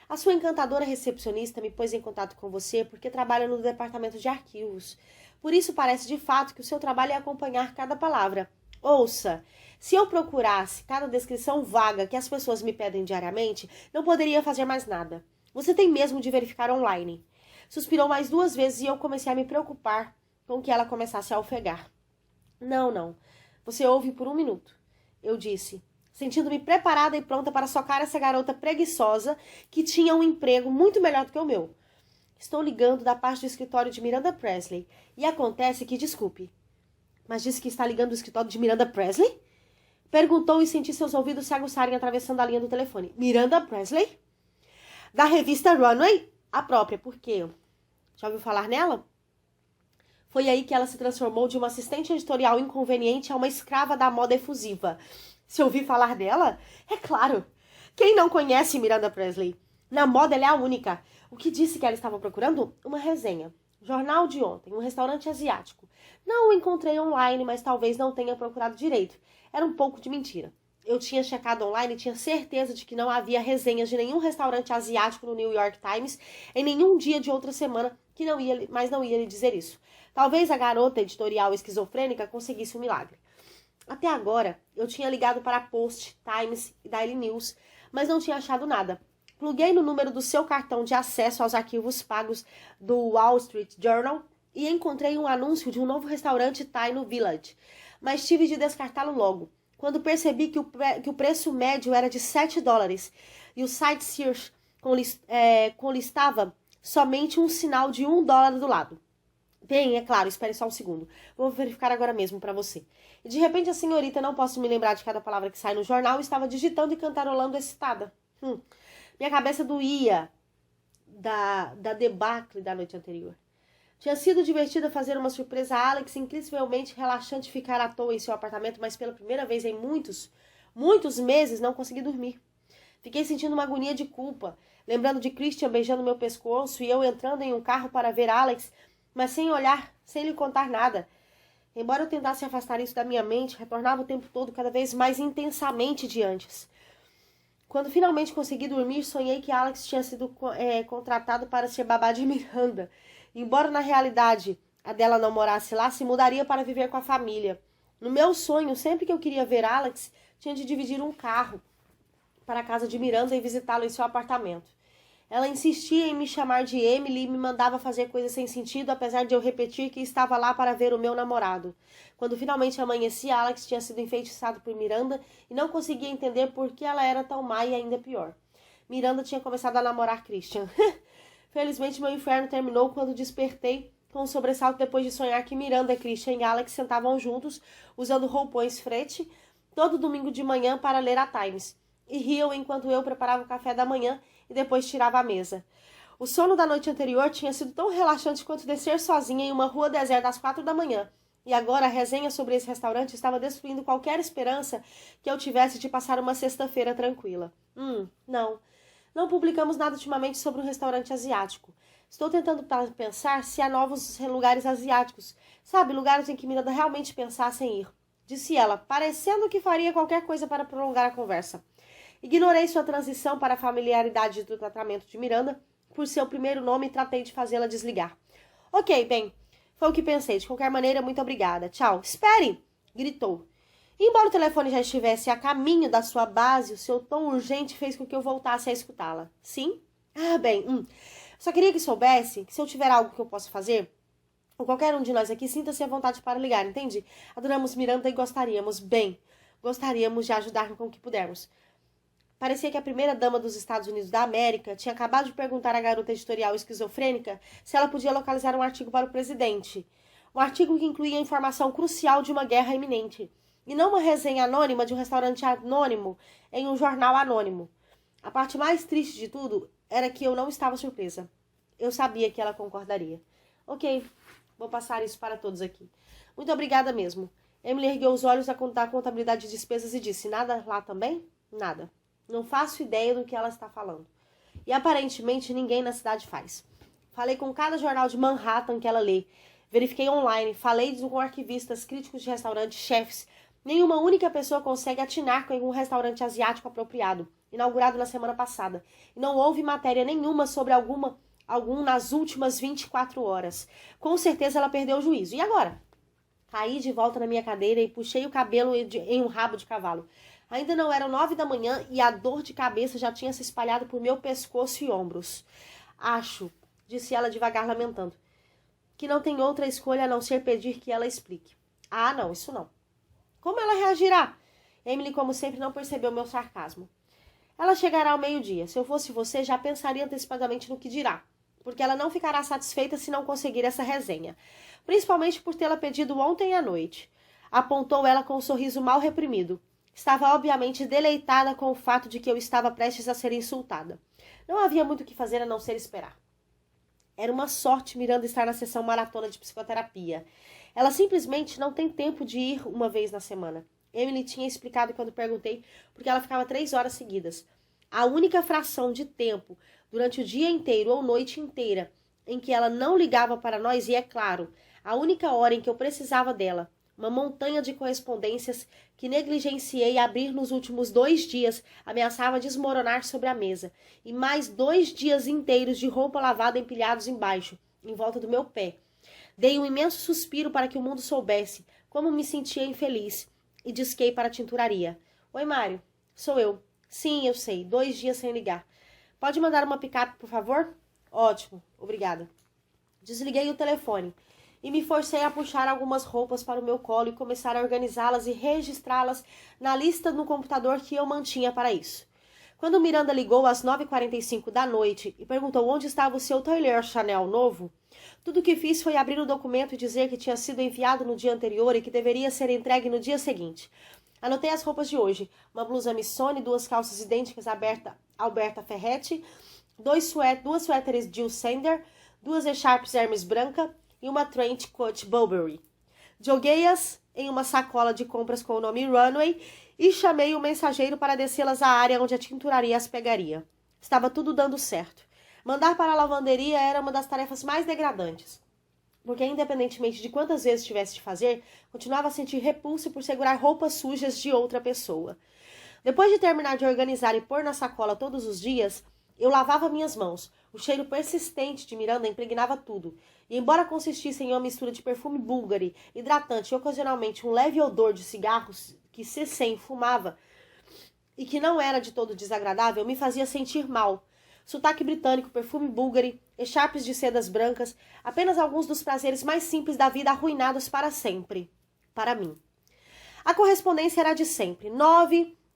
A sua encantadora recepcionista me pôs em contato com você porque trabalha no departamento de arquivos. Por isso parece de fato que o seu trabalho é acompanhar cada palavra. Ouça, se eu procurasse cada descrição vaga que as pessoas me pedem diariamente, não poderia fazer mais nada. Você tem mesmo de verificar online. Suspirou mais 2 vezes e eu comecei a me preocupar com que ela começasse a ofegar. Não. Você ouve por 1 minuto. Eu disse, sentindo-me preparada e pronta para socar essa garota preguiçosa que tinha um emprego muito melhor do que o meu. Estou ligando da parte do escritório de Miranda Presley. E acontece que, desculpe, mas disse que está ligando do escritório de Miranda Presley? Perguntou e senti seus ouvidos se aguçarem atravessando a linha do telefone. Miranda Presley? Da revista Runway? A própria, por quê? Já ouviu falar nela? Foi aí que ela se transformou de uma assistente editorial inconveniente a uma escrava da moda efusiva. Se ouvi falar dela? É claro. Quem não conhece Miranda Presley? Na moda ela é a única. O que disse que ela estava procurando? Uma resenha. Jornal de ontem, um restaurante asiático. Não o encontrei online, mas talvez não tenha procurado direito. Era um pouco de mentira. Eu tinha checado online e tinha certeza de que não havia resenhas de nenhum restaurante asiático no New York Times em nenhum dia de outra semana, mas não ia lhe dizer isso. Talvez a garota editorial esquizofrênica conseguisse um milagre. Até agora, eu tinha ligado para Post, Times e Daily News, mas não tinha achado nada. Pluguei no número do seu cartão de acesso aos arquivos pagos do Wall Street Journal e encontrei um anúncio de um novo restaurante Thai no Village, mas tive de descartá-lo logo, quando percebi que o preço médio era de $7 e o site Search listava somente um sinal de $1 do lado. Bem, é claro, espere só um segundo. Vou verificar agora mesmo para você. E de repente a senhorita, não posso me lembrar de cada palavra que sai no jornal, estava digitando e cantarolando excitada. Minha cabeça doía da debacle da noite anterior. Tinha sido divertida fazer uma surpresa a Alex, incrivelmente relaxante ficar à toa em seu apartamento, mas pela primeira vez em muitos meses não consegui dormir. Fiquei sentindo uma agonia de culpa, lembrando de Christian beijando meu pescoço e eu entrando em um carro para ver Alex, mas sem olhar, sem lhe contar nada. Embora eu tentasse afastar isso da minha mente, retornava o tempo todo cada vez mais intensamente de antes. Quando finalmente consegui dormir, sonhei que Alex tinha sido contratado para ser babá de Miranda. Embora na realidade a dela não morasse lá, se mudaria para viver com a família. No meu sonho, sempre que eu queria ver Alex, tinha de dividir um carro para a casa de Miranda e visitá-lo em seu apartamento. Ela insistia em me chamar de Emily e me mandava fazer coisas sem sentido, apesar de eu repetir que estava lá para ver o meu namorado. Quando finalmente amanhecia, Alex tinha sido enfeitiçado por Miranda e não conseguia entender por que ela era tão má e ainda pior. Miranda tinha começado a namorar Christian. Felizmente, meu inferno terminou quando despertei com um sobressalto depois de sonhar que Miranda, Christian e Alex sentavam juntos, usando roupões frete, todo domingo de manhã para ler a Times. e riam enquanto eu preparava o café da manhã e depois tirava a mesa. O sono da noite anterior tinha sido tão relaxante quanto descer sozinha em uma rua deserta às 4 da manhã. E agora a resenha sobre esse restaurante estava destruindo qualquer esperança que eu tivesse de passar uma sexta-feira tranquila. Não. Não publicamos nada ultimamente sobre um restaurante asiático. Estou tentando pensar se há novos lugares asiáticos. Sabe, lugares em que Miranda realmente pensasse em ir. Disse ela, parecendo que faria qualquer coisa para prolongar a conversa. Ignorei sua transição para a familiaridade do tratamento de Miranda por seu primeiro nome e tratei de fazê-la desligar. Ok, bem, foi o que pensei. De qualquer maneira, muito obrigada. Tchau. Espere! Gritou. Embora o telefone já estivesse a caminho da sua base, o seu tom urgente fez com que eu voltasse a escutá-la. Sim? Ah, bem, só queria que soubesse que se eu tiver algo que eu possa fazer, ou qualquer um de nós aqui, sinta-se à vontade para ligar, entende? Adoramos Miranda e gostaríamos de ajudar com o que pudermos. Parecia que a primeira-dama dos Estados Unidos da América tinha acabado de perguntar à garota editorial esquizofrênica se ela podia localizar um artigo para o presidente. Um artigo que incluía a informação crucial de uma guerra iminente. E não uma resenha anônima de um restaurante anônimo em um jornal anônimo. A parte mais triste de tudo era que eu não estava surpresa. Eu sabia que ela concordaria. Ok, vou passar isso para todos aqui. Muito obrigada mesmo. Emily ergueu os olhos a contar a contabilidade de despesas e disse, nada lá também? Nada. Não faço ideia do que ela está falando. E aparentemente ninguém na cidade faz. Falei com cada jornal de Manhattan que ela lê. Verifiquei online, falei com arquivistas, críticos de restaurantes, chefes. Nenhuma única pessoa consegue atinar com um restaurante asiático apropriado, inaugurado na semana passada. E não houve matéria nenhuma sobre algum nas últimas 24 horas. Com certeza ela perdeu o juízo. E agora? Caí de volta na minha cadeira e puxei o cabelo em um rabo de cavalo. Ainda não eram 9 da manhã e a dor de cabeça já tinha se espalhado por meu pescoço e ombros. Acho, disse ela devagar lamentando, que não tem outra escolha a não ser pedir que ela explique. Ah, não, isso não. Como ela reagirá? Emily, como sempre, não percebeu meu sarcasmo. Ela chegará ao meio-dia. Se eu fosse você, já pensaria antecipadamente no que dirá, porque ela não ficará satisfeita se não conseguir essa resenha, principalmente por tê-la pedido ontem à noite. Apontou ela com um sorriso mal reprimido. Estava obviamente deleitada com o fato de que eu estava prestes a ser insultada. Não havia muito o que fazer a não ser esperar. Era uma sorte Miranda estar na sessão maratona de psicoterapia. Ela simplesmente não tem tempo de ir uma vez na semana. Emily tinha explicado quando perguntei porque ela ficava 3 horas seguidas. A única fração de tempo, durante o dia inteiro ou noite inteira, em que ela não ligava para nós e, é claro, a única hora em que eu precisava dela. Uma montanha de correspondências que negligenciei abrir nos últimos 2 dias ameaçava desmoronar sobre a mesa, e mais 2 dias inteiros de roupa lavada empilhados embaixo, em volta do meu pé. Dei um imenso suspiro para que o mundo soubesse como me sentia infeliz, e disquei para a tinturaria. Oi, Mário. Sou eu. Sim, eu sei. 2 dias sem ligar. Pode mandar uma picape, por favor? Ótimo. Obrigada. Desliguei o telefone e me forcei a puxar algumas roupas para o meu colo e começar a organizá-las e registrá-las na lista no computador que eu mantinha para isso. Quando Miranda ligou às 9h45 da noite e perguntou onde estava o seu tailleur Chanel novo, tudo o que fiz foi abrir o documento e dizer que tinha sido enviado no dia anterior e que deveria ser entregue no dia seguinte. Anotei as roupas de hoje, uma blusa Missoni, 2 calças idênticas Alberta Ferretti, 2 suéteres Jill Sander, 2 echarpes Hermes branca e uma trench coat Burberry. Joguei-as em uma sacola de compras com o nome Runway e chamei o mensageiro para descê-las à área onde a tinturaria as pegaria. Estava tudo dando certo. Mandar para a lavanderia era uma das tarefas mais degradantes, porque independentemente de quantas vezes tivesse de fazer, continuava a sentir repulso por segurar roupas sujas de outra pessoa. Depois de terminar de organizar e pôr na sacola todos os dias, eu lavava minhas mãos. O cheiro persistente de Miranda impregnava tudo, e embora consistisse em uma mistura de perfume búlgari, hidratante e ocasionalmente um leve odor de cigarros que Cecém fumava e que não era de todo desagradável, me fazia sentir mal. Sotaque britânico, perfume búlgari, echarpes de sedas brancas, apenas alguns dos prazeres mais simples da vida arruinados para sempre. Para mim. A correspondência era de sempre.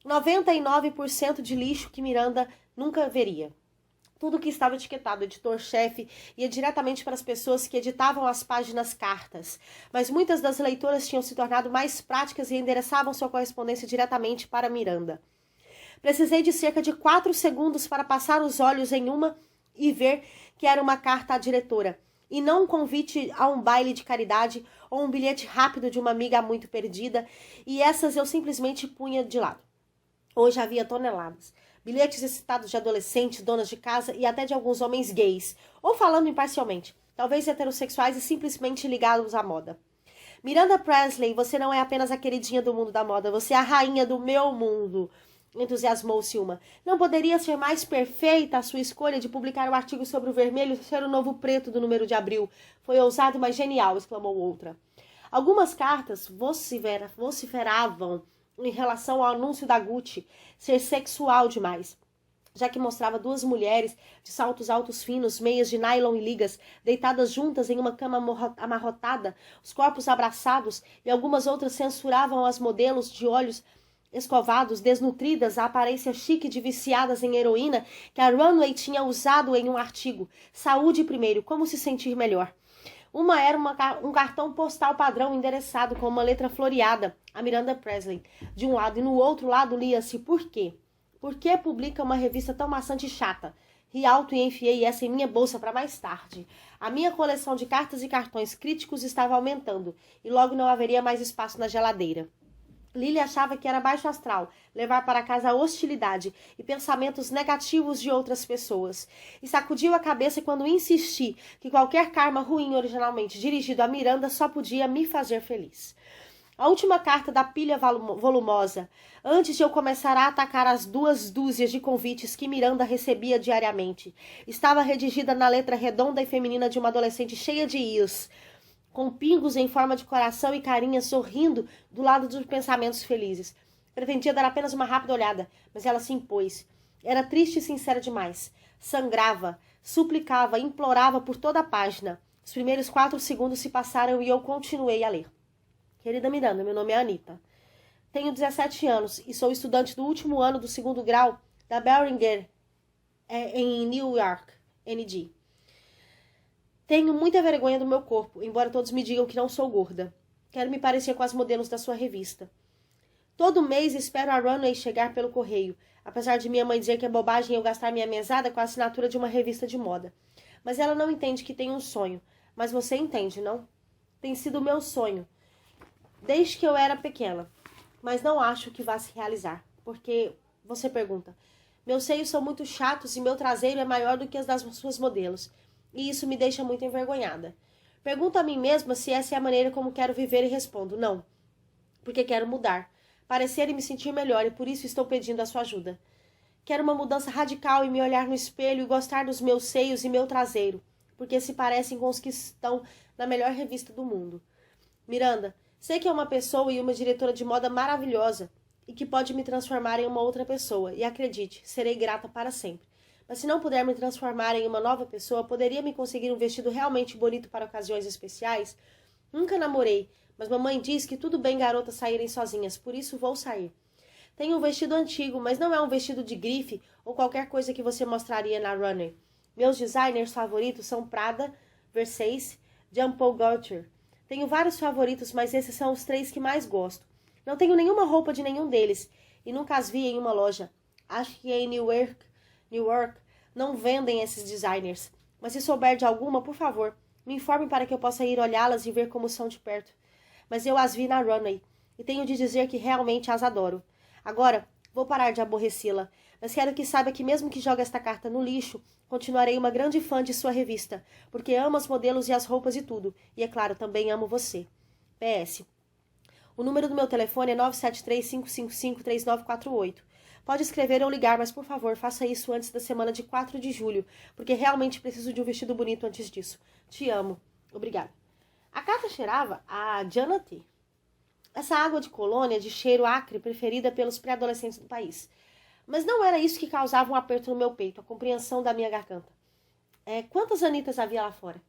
99% de lixo que Miranda nunca veria. Tudo que estava etiquetado editor-chefe ia diretamente para as pessoas que editavam as páginas cartas, mas muitas das leitoras tinham se tornado mais práticas e endereçavam sua correspondência diretamente para Miranda. Precisei de cerca de 4 segundos para passar os olhos em uma e ver que era uma carta à diretora, e não um convite a um baile de caridade ou um bilhete rápido de uma amiga muito perdida, e essas eu simplesmente punha de lado. Hoje havia toneladas. Bilhetes excitados de adolescentes, donas de casa e até de alguns homens gays, ou falando imparcialmente, talvez heterossexuais e simplesmente ligados à moda. Miranda Presley, você não é apenas a queridinha do mundo da moda, você é a rainha do meu mundo, entusiasmou-se uma. Não poderia ser mais perfeita a sua escolha de publicar o artigo sobre o vermelho ser o novo preto do número de abril. Foi ousado, mas genial, exclamou outra. Algumas cartas vociferavam em relação ao anúncio da Gucci ser sexual demais, já que mostrava 2 mulheres de saltos altos finos, meias de nylon e ligas, deitadas juntas em uma cama amarrotada, os corpos abraçados, e algumas outras censuravam as modelos de olhos escovados, desnutridas, a aparência chique de viciadas em heroína que a Runway tinha usado em um artigo. Saúde primeiro, como se sentir melhor. Uma era um cartão postal padrão endereçado com uma letra floreada, a Miranda Presley, de um lado, e no outro lado lia-se por quê? Por que publica uma revista tão maçante e chata? Ri alto e enfiei essa em minha bolsa para mais tarde. A minha coleção de cartas e cartões críticos estava aumentando, e logo não haveria mais espaço na geladeira. Lily achava que era baixo astral levar para casa a hostilidade e pensamentos negativos de outras pessoas, e sacudiu a cabeça quando insisti que qualquer karma ruim originalmente dirigido a Miranda só podia me fazer feliz. A última carta da pilha volumosa, antes de eu começar a atacar as 2 dúzias de convites que Miranda recebia diariamente, estava redigida na letra redonda e feminina de uma adolescente cheia de ios, com pingos em forma de coração e carinha sorrindo do lado dos pensamentos felizes. Pretendia dar apenas uma rápida olhada, mas ela se impôs. Era triste e sincera demais. Sangrava, suplicava, implorava por toda a página. Os primeiros 4 segundos se passaram e eu continuei a ler. Querida Miranda, meu nome é Anita. Tenho 17 anos e sou estudante do último ano do 2º grau da Beringer em New York, ND. Tenho muita vergonha do meu corpo, embora todos me digam que não sou gorda. Quero me parecer com as modelos da sua revista. Todo mês espero a Runway chegar pelo correio, apesar de minha mãe dizer que é bobagem eu gastar minha mesada com a assinatura de uma revista de moda. Mas ela não entende que tenho um sonho. Mas você entende, não? Tem sido o meu sonho, desde que eu era pequena. Mas não acho que vá se realizar, porque, você pergunta, meus seios são muito chatos e meu traseiro é maior do que os das suas modelos. E isso me deixa muito envergonhada. Pergunto a mim mesma se essa é a maneira como quero viver e respondo, não. Porque quero mudar, parecer e me sentir melhor e por isso estou pedindo a sua ajuda. Quero uma mudança radical e me olhar no espelho e gostar dos meus seios e meu traseiro, porque se parecem com os que estão na melhor revista do mundo. Miranda, sei que é uma pessoa e uma diretora de moda maravilhosa e que pode me transformar em uma outra pessoa, e acredite, serei grata para sempre. Mas se não puder me transformar em uma nova pessoa, poderia me conseguir um vestido realmente bonito para ocasiões especiais? Nunca namorei, mas mamãe diz que tudo bem garotas saírem sozinhas, por isso vou sair. Tenho um vestido antigo, mas não é um vestido de grife ou qualquer coisa que você mostraria na Runway. Meus designers favoritos são Prada, Versace, Jean Paul Gaultier. Tenho vários favoritos, mas esses são os 3 que mais gosto. Não tenho nenhuma roupa de nenhum deles e nunca as vi em uma loja. Acho que em New York não vendem esses designers. Mas se souber de alguma, por favor, me informe para que eu possa ir olhá-las e ver como são de perto. Mas eu as vi na Runway e tenho de dizer que realmente as adoro. Agora, vou parar de aborrecê-la, mas quero que saiba que mesmo que jogue esta carta no lixo, continuarei uma grande fã de sua revista, porque amo os modelos e as roupas e tudo, e é claro, também amo você. PS. O número do meu telefone é 973-555-3948. Pode escrever ou ligar, mas por favor, faça isso antes da semana de 4 de julho, porque realmente preciso de um vestido bonito antes disso. Te amo. Obrigada. A carta cheirava a Janati. Essa água de colônia de cheiro acre preferida pelos pré-adolescentes do país. Mas não era isso que causava um aperto no meu peito, a compreensão da minha garganta. Quantas Anitas havia lá fora?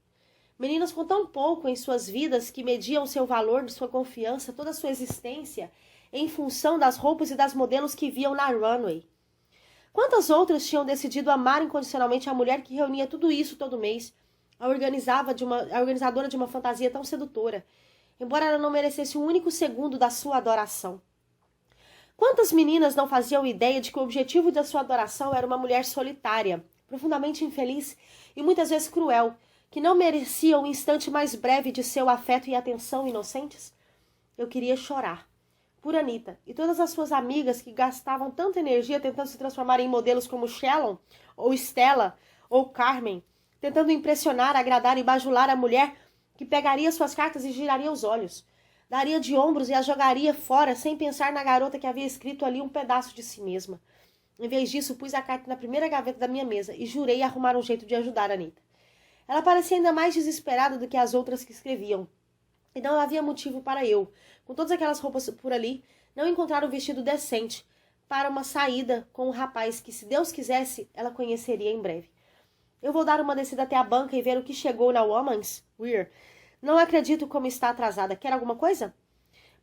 Meninas com tão pouco em suas vidas que mediam seu valor, sua confiança, toda a sua existência em função das roupas e das modelos que viam na Runway. Quantas outras tinham decidido amar incondicionalmente a mulher que reunia tudo isso todo mês, a organizadora de uma fantasia tão sedutora, embora ela não merecesse um único segundo da sua adoração. Quantas meninas não faziam ideia de que o objetivo da sua adoração era uma mulher solitária, profundamente infeliz e muitas vezes cruel, que não merecia um instante mais breve de seu afeto e atenção inocentes? Eu queria chorar. Por Anita e todas as suas amigas que gastavam tanta energia tentando se transformar em modelos como Shellon, ou Stella, ou Carmen, tentando impressionar, agradar e bajular a mulher que pegaria suas cartas e giraria os olhos, daria de ombros e a jogaria fora sem pensar na garota que havia escrito ali um pedaço de si mesma. Em vez disso, pus a carta na primeira gaveta da minha mesa e jurei arrumar um jeito de ajudar a Anita. Ela parecia ainda mais desesperada do que as outras que escreviam. E não havia motivo para eu, com todas aquelas roupas por ali, não encontrar um vestido decente para uma saída com um rapaz que, se Deus quisesse, ela conheceria em breve. Eu vou dar uma descida até a banca e ver o que chegou na Woman's Wear. Não acredito como está atrasada. Quer alguma coisa?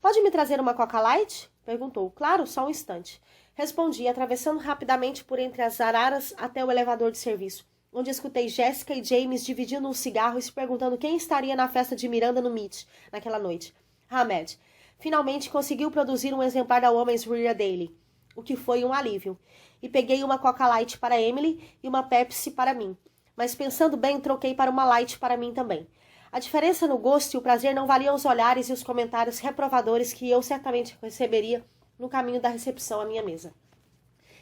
Pode me trazer uma Coca Light? Perguntou. Claro, só um instante. Respondi, atravessando rapidamente por entre as araras até o elevador de serviço, onde escutei Jéssica e James dividindo um cigarro e se perguntando quem estaria na festa de Miranda no Meet naquela noite. Hamed finalmente conseguiu produzir um exemplar da Woman's Wear Daily, o que foi um alívio, e peguei uma Coca Light para Emily e uma Pepsi para mim, mas pensando bem, troquei para uma Light para mim também. A diferença no gosto e o prazer não valiam os olhares e os comentários reprovadores que eu certamente receberia no caminho da recepção à minha mesa.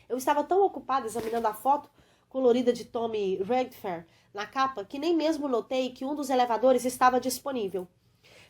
Eu estava tão ocupada examinando a foto colorida de Tommy Redfair na capa que nem mesmo notei que um dos elevadores estava disponível.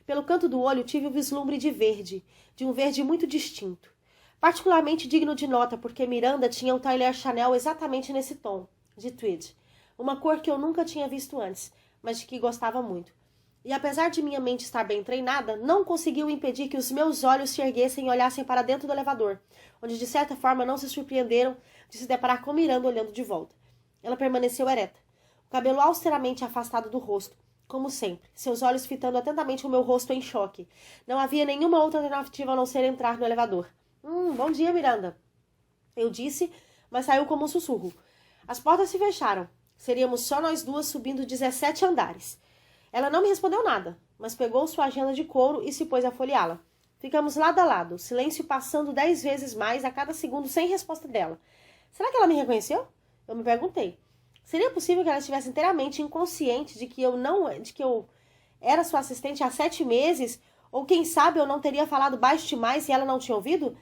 Pelo canto do olho tive o vislumbre de um verde muito distinto. Particularmente digno de nota porque Miranda tinha um Tyler Chanel exatamente nesse tom, de tweed. Uma cor que eu nunca tinha visto antes, mas de que gostava muito. E apesar de minha mente estar bem treinada, não conseguiu impedir que os meus olhos se erguessem e olhassem para dentro do elevador, onde de certa forma não se surpreenderam de se deparar com Miranda olhando de volta. Ela permaneceu ereta, o cabelo austeramente afastado do rosto, como sempre, seus olhos fitando atentamente o meu rosto em choque. Não havia nenhuma outra alternativa a não ser entrar no elevador. Bom dia, Miranda. Eu disse, mas saiu como um sussurro. As portas se fecharam. Seríamos só nós duas subindo 17 andares. Ela não me respondeu nada, mas pegou sua agenda de couro e se pôs a folheá-la. Ficamos lado a lado, o silêncio passando 10 vezes mais a cada segundo sem resposta dela. Será que ela me reconheceu? Eu me perguntei. Seria possível que ela estivesse inteiramente inconsciente de que eu era sua assistente há 7 meses? Ou quem sabe eu não teria falado baixo demais e ela não tinha ouvido?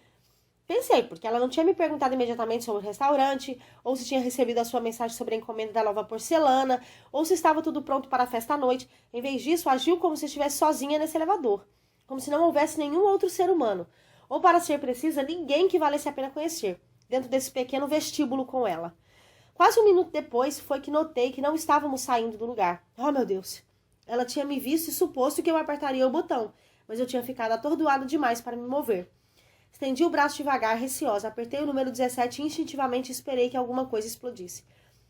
Pensei, porque ela não tinha me perguntado imediatamente sobre o restaurante, ou se tinha recebido a sua mensagem sobre a encomenda da nova porcelana, ou se estava tudo pronto para a festa à noite. Em vez disso, agiu como se estivesse sozinha nesse elevador, como se não houvesse nenhum outro ser humano, ou, para ser precisa, ninguém que valesse a pena conhecer, dentro desse pequeno vestíbulo com ela. Quase um minuto depois foi que notei que não estávamos saindo do lugar. Oh, meu Deus! Ela tinha me visto e suposto que eu apertaria o botão, mas eu tinha ficado atordoado demais para me mover. Estendi o braço devagar, receosa, apertei o número 17 e instintivamente esperei que alguma coisa explodisse.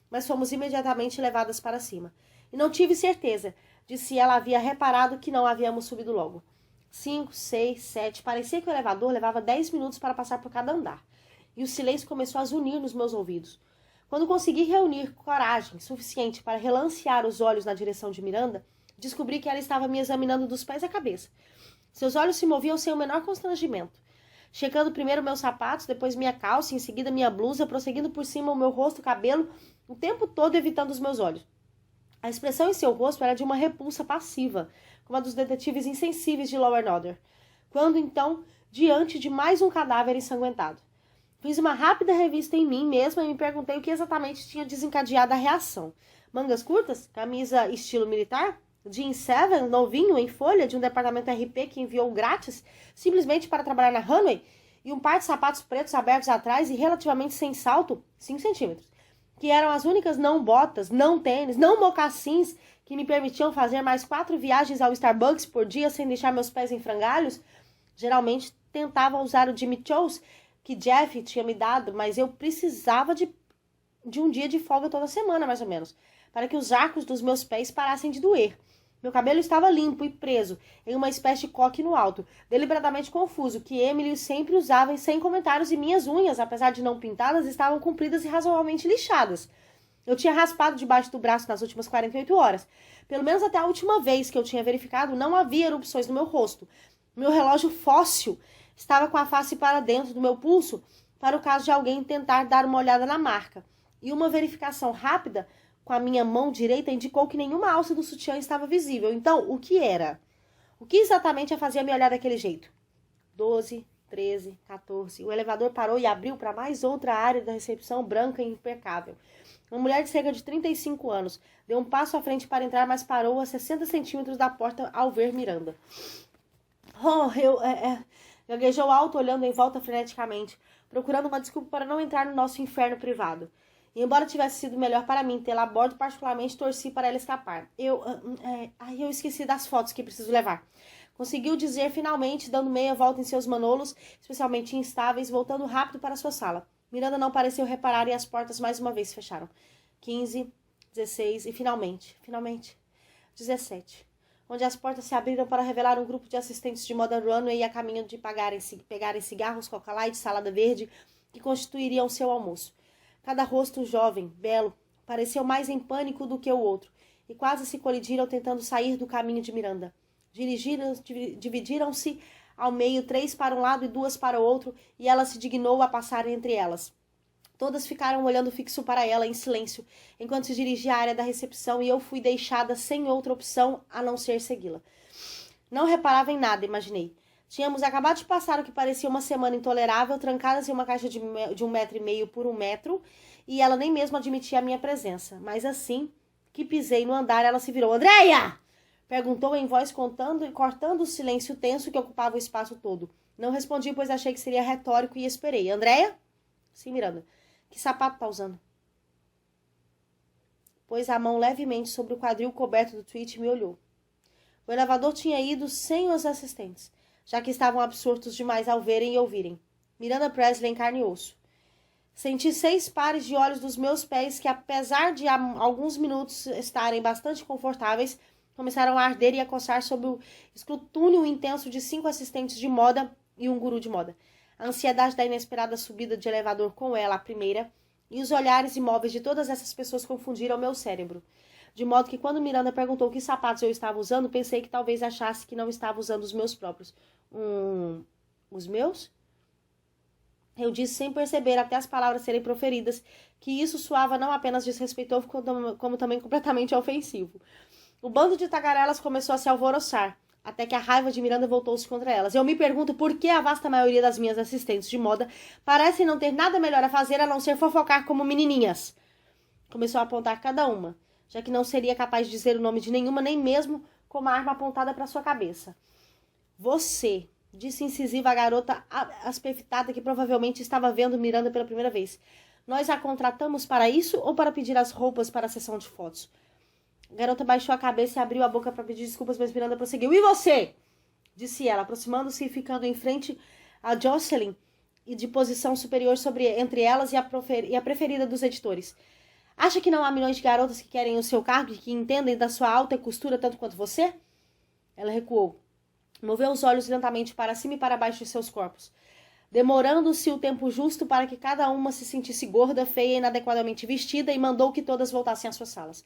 Mas fomos imediatamente levadas para cima. E não tive certeza de se ela havia reparado que não havíamos subido logo. 5, 6, 7... Parecia que o elevador levava 10 minutos para passar por cada andar. E o silêncio começou a zunir nos meus ouvidos. Quando consegui reunir coragem suficiente para relancear os olhos na direção de Miranda, descobri que ela estava me examinando dos pés à cabeça. Seus olhos se moviam sem o menor constrangimento. Checando primeiro meus sapatos, depois minha calça, em seguida minha blusa, prosseguindo por cima o meu rosto e cabelo, o tempo todo evitando os meus olhos. A expressão em seu rosto era de uma repulsa passiva, como a dos detetives insensíveis de Law & Order, quando então, diante de mais um cadáver ensanguentado. Fiz uma rápida revista em mim mesma e me perguntei o que exatamente tinha desencadeado a reação. Mangas curtas? Camisa estilo militar? Jean 7, novinho, em folha, de um departamento RP que enviou grátis, simplesmente para trabalhar na Runway, e um par de sapatos pretos abertos atrás e relativamente sem salto, 5 centímetros, que eram as únicas não botas, não tênis, não mocassins que me permitiam fazer mais 4 viagens ao Starbucks por dia sem deixar meus pés em frangalhos. Geralmente tentava usar o Jimmy Choo's que Jeff tinha me dado, mas eu precisava de um dia de folga toda semana, mais ou menos, para que os arcos dos meus pés parassem de doer. Meu cabelo estava limpo e preso, em uma espécie de coque no alto, deliberadamente confuso, que Emily sempre usava e sem comentários, e minhas unhas, apesar de não pintadas, estavam compridas e razoavelmente lixadas. Eu tinha raspado debaixo do braço nas últimas 48 horas. Pelo menos até a última vez que eu tinha verificado, não havia erupções no meu rosto. Meu relógio fóssil Estava com a face para dentro do meu pulso para o caso de alguém tentar dar uma olhada na marca. E uma verificação rápida com a minha mão direita indicou que nenhuma alça do sutiã estava visível. Então, o que era? O que exatamente a fazia me olhar daquele jeito? 12, 13, 14. O elevador parou e abriu para mais outra área da recepção branca e impecável. Uma mulher de cerca de 35 anos deu um passo à frente para entrar, mas parou a 60 centímetros da porta ao ver Miranda. Gaguejou alto, olhando em volta freneticamente, procurando uma desculpa para não entrar no nosso inferno privado. E embora tivesse sido melhor para mim tê-la a bordo, particularmente torci para ela escapar. Eu esqueci das fotos que preciso levar. Conseguiu dizer finalmente, dando meia volta em seus manolos, especialmente instáveis, voltando rápido para sua sala. Miranda não pareceu reparar e as portas mais uma vez se fecharam. 15, 16 e finalmente, 17. Onde as portas se abriram para revelar um grupo de assistentes de moda runway a caminho de pegarem cigarros, coca light, salada verde, que constituiriam seu almoço. Cada rosto jovem, belo, pareceu mais em pânico do que o outro, e quase se colidiram tentando sair do caminho de Miranda. Dividiram-se ao meio 3 para um lado e 2 para o outro, e ela se dignou a passar entre elas. Todas ficaram olhando fixo para ela em silêncio, enquanto se dirigia à área da recepção, e eu fui deixada sem outra opção a não ser segui-la. Não reparava em nada, imaginei. Tínhamos acabado de passar o que parecia uma semana intolerável, trancadas em uma caixa de 1,5 metro por 1 metro, e ela nem mesmo admitia a minha presença. Mas assim que pisei no andar, ela se virou. Andréia! Perguntou em voz cortando o silêncio tenso que ocupava o espaço todo. Não respondi, pois achei que seria retórico e esperei. Andréia? Sim, Miranda. Que sapato tá usando? Pôs a mão levemente sobre o quadril coberto do tweed e me olhou. O elevador tinha ido sem os assistentes, já que estavam absortos demais ao verem e ouvirem. Miranda Presley em carne e osso. Senti 6 pares de olhos dos meus pés que, apesar de há alguns minutos estarem bastante confortáveis, começaram a arder e a coçar sob o escrutínio intenso de 5 assistentes de moda e um guru de moda. A ansiedade da inesperada subida de elevador com ela, a primeira, e os olhares imóveis de todas essas pessoas confundiram meu cérebro. De modo que quando Miranda perguntou que sapatos eu estava usando, pensei que talvez achasse que não estava usando os meus próprios. Os meus? Eu disse sem perceber, até as palavras serem proferidas, que isso soava não apenas desrespeitoso, como também completamente ofensivo. O bando de tagarelas começou a se alvoroçar, até que a raiva de Miranda voltou-se contra elas. Eu me pergunto por que a vasta maioria das minhas assistentes de moda parecem não ter nada melhor a fazer a não ser fofocar como menininhas. Começou a apontar cada uma, já que não seria capaz de dizer o nome de nenhuma, nem mesmo com uma arma apontada para sua cabeça. Você, disse incisiva a garota aspefitada que provavelmente estava vendo Miranda pela primeira vez. Nós a contratamos para isso ou para pedir as roupas para a sessão de fotos? A garota baixou a cabeça e abriu a boca para pedir desculpas, mas Miranda prosseguiu. E você? Disse ela, aproximando-se e ficando em frente a Jocelyn e de posição superior entre elas e a preferida dos editores. Acha que não há milhões de garotas que querem o seu cargo e que entendem da sua alta costura tanto quanto você? Ela recuou. Moveu os olhos lentamente para cima e para baixo de seus corpos, demorando-se o tempo justo para que cada uma se sentisse gorda, feia e inadequadamente vestida, e mandou que todas voltassem às suas salas.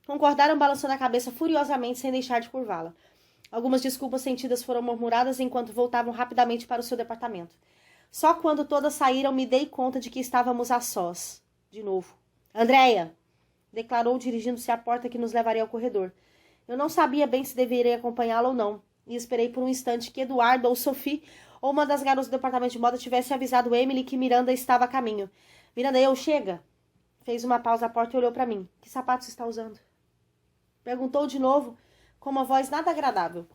Concordaram balançando a cabeça furiosamente sem deixar de curvá-la. Algumas desculpas sentidas foram murmuradas enquanto voltavam rapidamente para o seu departamento. Só quando todas saíram me dei conta de que estávamos a sós. De novo. Andréia! Declarou dirigindo-se à porta que nos levaria ao corredor. Eu não sabia bem se deveria acompanhá-la ou não, e esperei por um instante que Eduardo ou Sophie ou uma das garotas do departamento de moda tivesse avisado Emily que Miranda estava a caminho. Miranda, chega! Fez uma pausa à porta e olhou para mim. Que sapatos está usando? Perguntou de novo, com uma voz nada agradável.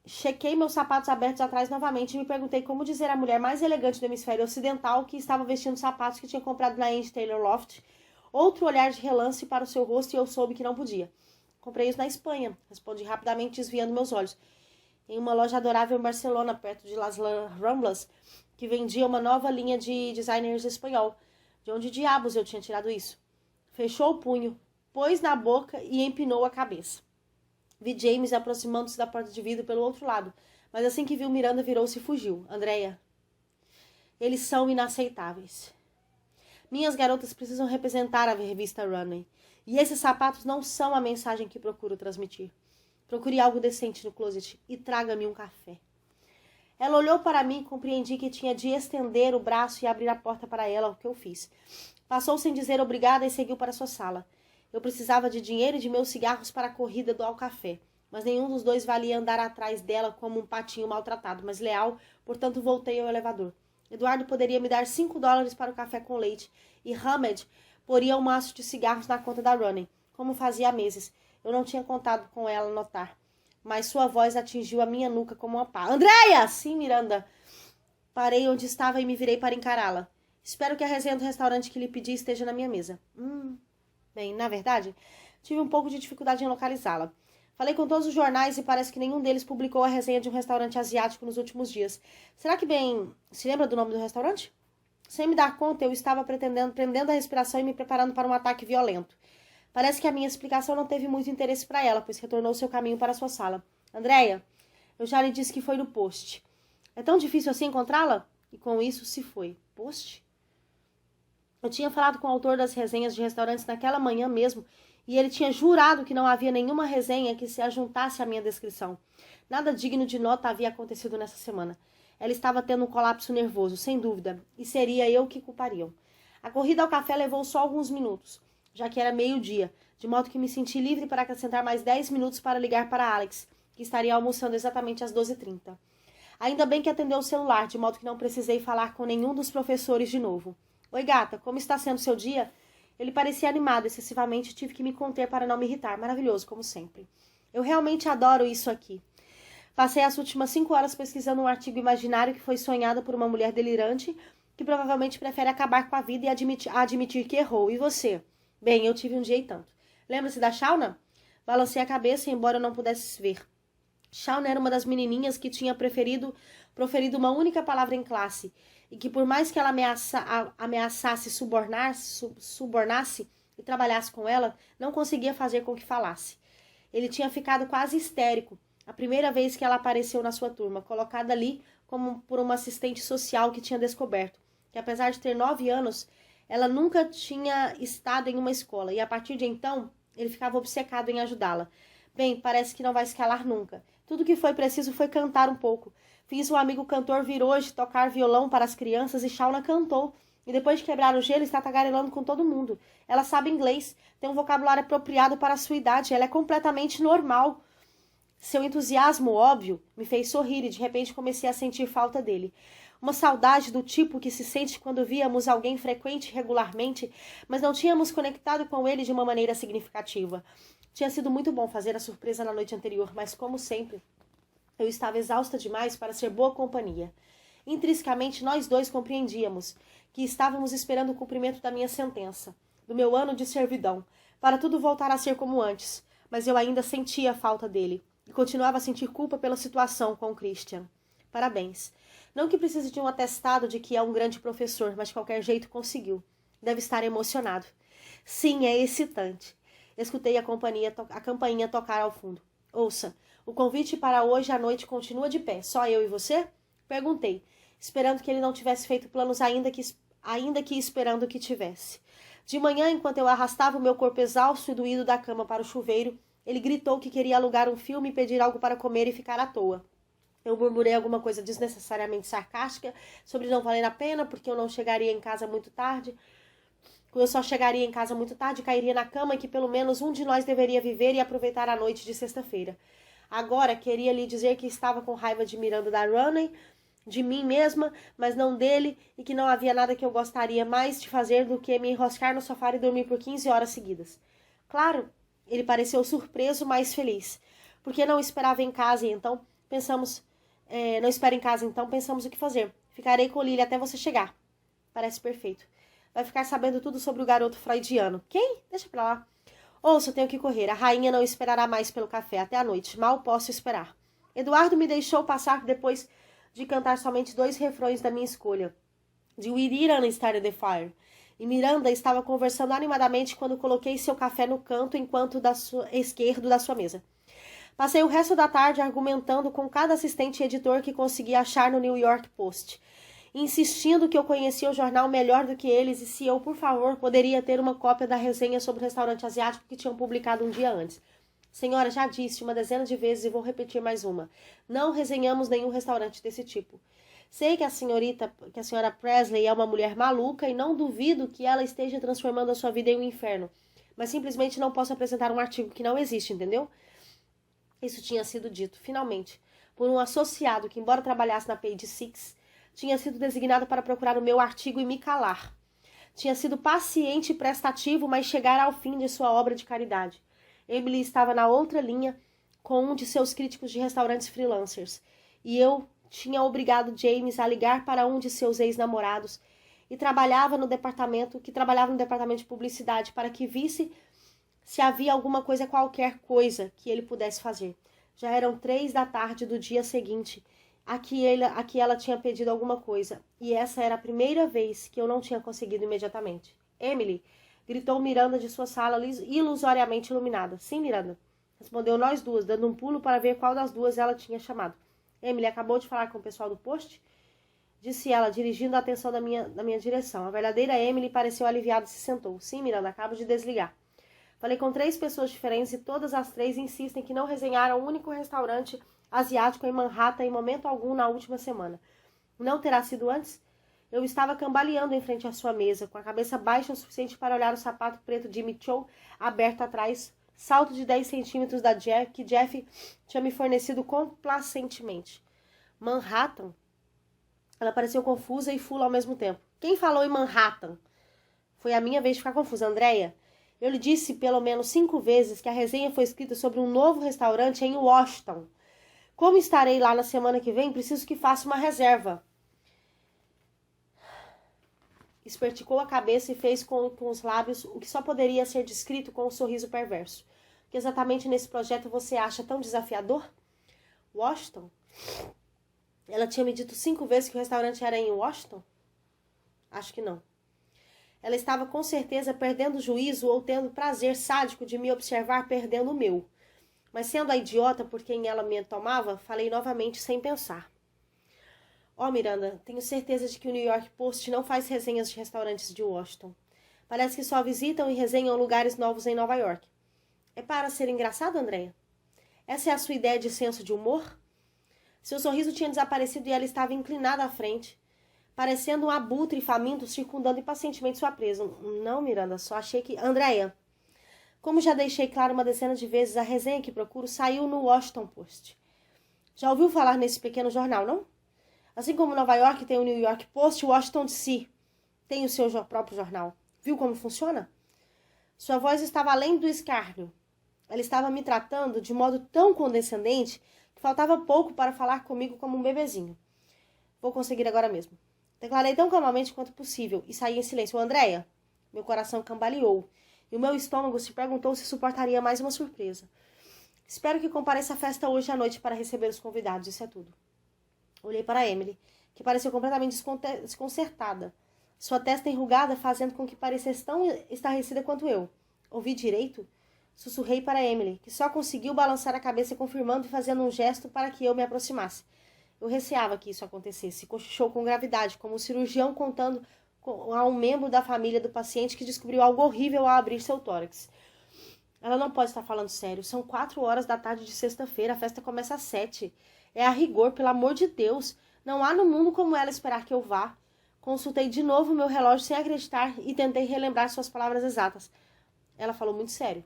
Chequei meus sapatos abertos atrás novamente e me perguntei como dizer à mulher mais elegante do hemisfério ocidental que estava vestindo sapatos que tinha comprado na Andy Taylor Loft outro olhar de relance para o seu rosto, e eu soube que não podia. Comprei-os na Espanha, respondi rapidamente, desviando meus olhos. Em uma loja adorável em Barcelona, perto de Las Ramblas, que vendia uma nova linha de designers espanhol. De onde diabos eu tinha tirado isso? Fechou o punho, pôs na boca e empinou a cabeça. Vi James aproximando-se da porta de vidro pelo outro lado, mas assim que viu Miranda, virou-se e fugiu. Andréia, eles são inaceitáveis. Minhas garotas precisam representar a revista Runway, e esses sapatos não são a mensagem que procuro transmitir. Procure algo decente no closet e traga-me um café. Ela olhou para mim e compreendi que tinha de estender o braço e abrir a porta para ela, o que eu fiz. Passou sem dizer obrigada e seguiu para sua sala. Eu precisava de dinheiro e de meus cigarros para a corrida ao café, mas nenhum dos dois valia andar atrás dela como um patinho maltratado, mas leal, portanto voltei ao elevador. Eduardo poderia me dar $5 para o café com leite e Hamed poria um maço de cigarros na conta da Rooney, como fazia há meses. Eu não tinha contado com ela notar, mas sua voz atingiu a minha nuca como uma pá. Andréia! Sim, Miranda. Parei onde estava e me virei para encará-la. Espero que a resenha do restaurante que lhe pedi esteja na minha mesa. Bem, na verdade, tive um pouco de dificuldade em localizá-la. Falei com todos os jornais e parece que nenhum deles publicou a resenha de um restaurante asiático nos últimos dias. Será que se lembra do nome do restaurante? Sem me dar conta, eu estava prendendo a respiração e me preparando para um ataque violento. Parece que a minha explicação não teve muito interesse para ela, pois retornou seu caminho para sua sala. Andréia, eu já lhe disse que foi no post. É tão difícil assim encontrá-la? E com isso se foi. Post? Eu tinha falado com o autor das resenhas de restaurantes naquela manhã mesmo, e ele tinha jurado que não havia nenhuma resenha que se ajuntasse à minha descrição. Nada digno de nota havia acontecido nessa semana. Ela estava tendo um colapso nervoso, sem dúvida, e seria eu que culpariam. A corrida ao café levou só alguns minutos, já que era meio-dia, de modo que me senti livre para acrescentar mais 10 minutos para ligar para Alex, que estaria almoçando exatamente às 12h30. Ainda bem que atendeu o celular, de modo que não precisei falar com nenhum dos professores de novo. Oi, gata, como está sendo seu dia? Ele parecia animado excessivamente e tive que me conter para não me irritar. Maravilhoso, como sempre. Eu realmente adoro isso aqui. Passei as últimas 5 horas pesquisando um artigo imaginário que foi sonhado por uma mulher delirante que provavelmente prefere acabar com a vida e admitir que errou. E você? Bem, eu tive um dia e tanto. Lembra-se da Shauna? Balancei a cabeça, embora eu não pudesse ver. Shauna era uma das menininhas que tinha proferido uma única palavra em classe e que, por mais que ela ameaçasse subornasse e trabalhasse com ela, não conseguia fazer com que falasse. Ele tinha ficado quase histérico a primeira vez que ela apareceu na sua turma, colocada ali como por uma assistente social que tinha descoberto que, apesar de ter 9 anos, ela nunca tinha estado em uma escola e, a partir de então, ele ficava obcecado em ajudá-la. Bem, parece que não vai se calar nunca. Tudo que foi preciso foi cantar um pouco. Fiz um amigo cantor vir hoje tocar violão para as crianças e Shauna cantou. E depois de quebrar o gelo, está tagarelando com todo mundo. Ela sabe inglês, tem um vocabulário apropriado para a sua idade, ela é completamente normal. Seu entusiasmo óbvio me fez sorrir e de repente comecei a sentir falta dele. Uma saudade do tipo que se sente quando víamos alguém frequente regularmente, mas não tínhamos conectado com ele de uma maneira significativa. Tinha sido muito bom fazer a surpresa na noite anterior, mas como sempre, eu estava exausta demais para ser boa companhia. Intrinsecamente, nós dois compreendíamos que estávamos esperando o cumprimento da minha sentença, do meu ano de servidão, para tudo voltar a ser como antes, mas eu ainda sentia a falta dele e continuava a sentir culpa pela situação com o Christian. Parabéns. Não que precise de um atestado de que é um grande professor, mas de qualquer jeito conseguiu. Deve estar emocionado. Sim, é excitante. Escutei a campainha tocar ao fundo. Ouça, o convite para hoje à noite continua de pé. Só eu e você? Perguntei, esperando que ele não tivesse feito planos ainda que esperando que tivesse. De manhã, enquanto eu arrastava o meu corpo exausto e doído da cama para o chuveiro, ele gritou que queria alugar um filme e pedir algo para comer e ficar à toa. Eu murmurei alguma coisa desnecessariamente sarcástica sobre não valer a pena porque eu não chegaria em casa muito tarde. Eu só chegaria em casa muito tarde, cairia na cama e que pelo menos um de nós deveria viver e aproveitar a noite de sexta-feira. Agora queria lhe dizer que estava com raiva de Miranda da Rooney, de mim mesma, mas não dele, e que não havia nada que eu gostaria mais de fazer do que me enroscar no sofá e dormir por 15 horas seguidas. Claro, ele pareceu surpreso, mas feliz. Porque não esperava em casa e então pensamos... não espera em casa, então pensamos o que fazer. Ficarei com Lily até você chegar. Parece perfeito. Vai ficar sabendo tudo sobre o garoto freudiano. Quem? Deixa pra lá. Ouça, eu tenho que correr. A rainha não esperará mais pelo café até a noite. Mal posso esperar. Eduardo me deixou passar depois de cantar somente 2 refrões da minha escolha. De We Didn't Start the Fire. E Miranda estava conversando animadamente quando coloquei seu café no canto esquerdo da sua mesa. Passei o resto da tarde argumentando com cada assistente e editor que consegui achar no New York Post, insistindo que eu conhecia o jornal melhor do que eles e se eu, por favor, poderia ter uma cópia da resenha sobre o restaurante asiático que tinham publicado um dia antes. Senhora, já disse uma dezena de vezes e vou repetir mais uma. Não resenhamos nenhum restaurante desse tipo. Sei que a senhora Presley é uma mulher maluca e não duvido que ela esteja transformando a sua vida em um inferno. Mas simplesmente não posso apresentar um artigo que não existe, entendeu? Isso tinha sido dito, finalmente, por um associado que, embora trabalhasse na Page Six, tinha sido designado para procurar o meu artigo e me calar. Tinha sido paciente e prestativo, mas chegara ao fim de sua obra de caridade. Emily estava na outra linha com um de seus críticos de restaurantes freelancers, e eu tinha obrigado James a ligar para um de seus ex-namorados e trabalhava no departamento de publicidade para que visse se havia alguma coisa, qualquer coisa que ele pudesse fazer. Já eram 3 da tarde do dia seguinte a que ela tinha pedido alguma coisa, e essa era a primeira vez que eu não tinha conseguido imediatamente. Emily, gritou Miranda de sua sala ilusoriamente iluminada. Sim, Miranda, respondeu nós duas, dando um pulo para ver qual das duas ela tinha chamado. Emily, acabou de falar com o pessoal do post? Disse ela, dirigindo a atenção da minha direção. A verdadeira Emily pareceu aliviada e se sentou. Sim, Miranda, acabo de desligar. Falei com 3 pessoas diferentes e todas as 3 insistem que não resenharam o único restaurante asiático em Manhattan em momento algum na última semana. Não terá sido antes? Eu estava cambaleando em frente à sua mesa, com a cabeça baixa o suficiente para olhar o sapato preto de Mitchell aberto atrás, salto de 10 centímetros que Jeff tinha me fornecido complacentemente. Manhattan? Ela pareceu confusa e fula ao mesmo tempo. Quem falou em Manhattan? Foi a minha vez de ficar confusa. Andréia, eu lhe disse pelo menos 5 vezes que a resenha foi escrita sobre um novo restaurante em Washington. Como estarei lá na semana que vem, preciso que faça uma reserva. Esperticou a cabeça e fez com os lábios o que só poderia ser descrito com um sorriso perverso. O que exatamente nesse projeto você acha tão desafiador? Washington? Ela tinha me dito 5 vezes que o restaurante era em Washington? Acho que não. Ela estava com certeza perdendo o juízo ou tendo prazer sádico de me observar perdendo o meu. Mas sendo a idiota por quem ela me tomava, falei novamente sem pensar. Miranda, tenho certeza de que o New York Post não faz resenhas de restaurantes de Washington. Parece que só visitam e resenham lugares novos em Nova York. É para ser engraçado, Andréia? Essa é a sua ideia de senso de humor? Seu sorriso tinha desaparecido e ela estava inclinada à frente, parecendo um abutre faminto circundando impacientemente sua presa. Não, Miranda, só achei que... Andréia, como já deixei claro uma dezena de vezes, a resenha que procuro saiu no Washington Post. Já ouviu falar nesse pequeno jornal, não? Assim como Nova York tem o New York Post, Washington DC tem o seu próprio jornal. Viu como funciona? Sua voz estava além do escárnio. Ela estava me tratando de modo tão condescendente que faltava pouco para falar comigo como um bebezinho. Vou conseguir agora mesmo. Declarei tão calmamente quanto possível e saí em silêncio. Andréia, meu coração cambaleou e o meu estômago se perguntou se suportaria mais uma surpresa. Espero que compareça à festa hoje à noite para receber os convidados, isso é tudo. Olhei para Emily, que pareceu completamente desconcertada. Sua testa enrugada fazendo com que parecesse tão estarrecida quanto eu. Ouvi direito? Sussurrei para Emily, que só conseguiu balançar a cabeça confirmando e fazendo um gesto para que eu me aproximasse. Eu receava que isso acontecesse. Cochichou com gravidade, como um cirurgião contando a um membro da família do paciente que descobriu algo horrível ao abrir seu tórax. Ela não pode estar falando sério. São 4h de sexta-feira. A festa começa às 7. É a rigor, pelo amor de Deus. Não há no mundo como ela esperar que eu vá. Consultei de novo o meu relógio sem acreditar e tentei relembrar suas palavras exatas. Ela falou muito sério.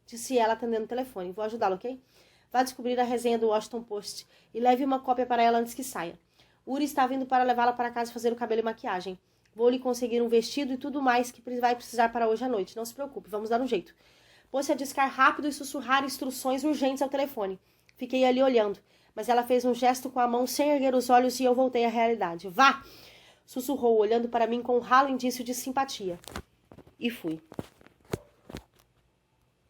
Disse ela atendendo o telefone. Vou ajudá-la, ok? Vá descobrir a resenha do Washington Post e leve uma cópia para ela antes que saia. Uri está vindo para levá-la para casa fazer o cabelo e maquiagem. Vou lhe conseguir um vestido e tudo mais que vai precisar para hoje à noite. Não se preocupe, vamos dar um jeito. Pôs-se a discar rápido e sussurrar instruções urgentes ao telefone. Fiquei ali olhando, mas ela fez um gesto com a mão sem erguer os olhos e eu voltei à realidade. Vá! Sussurrou, olhando para mim com um ralo indício de simpatia. E fui.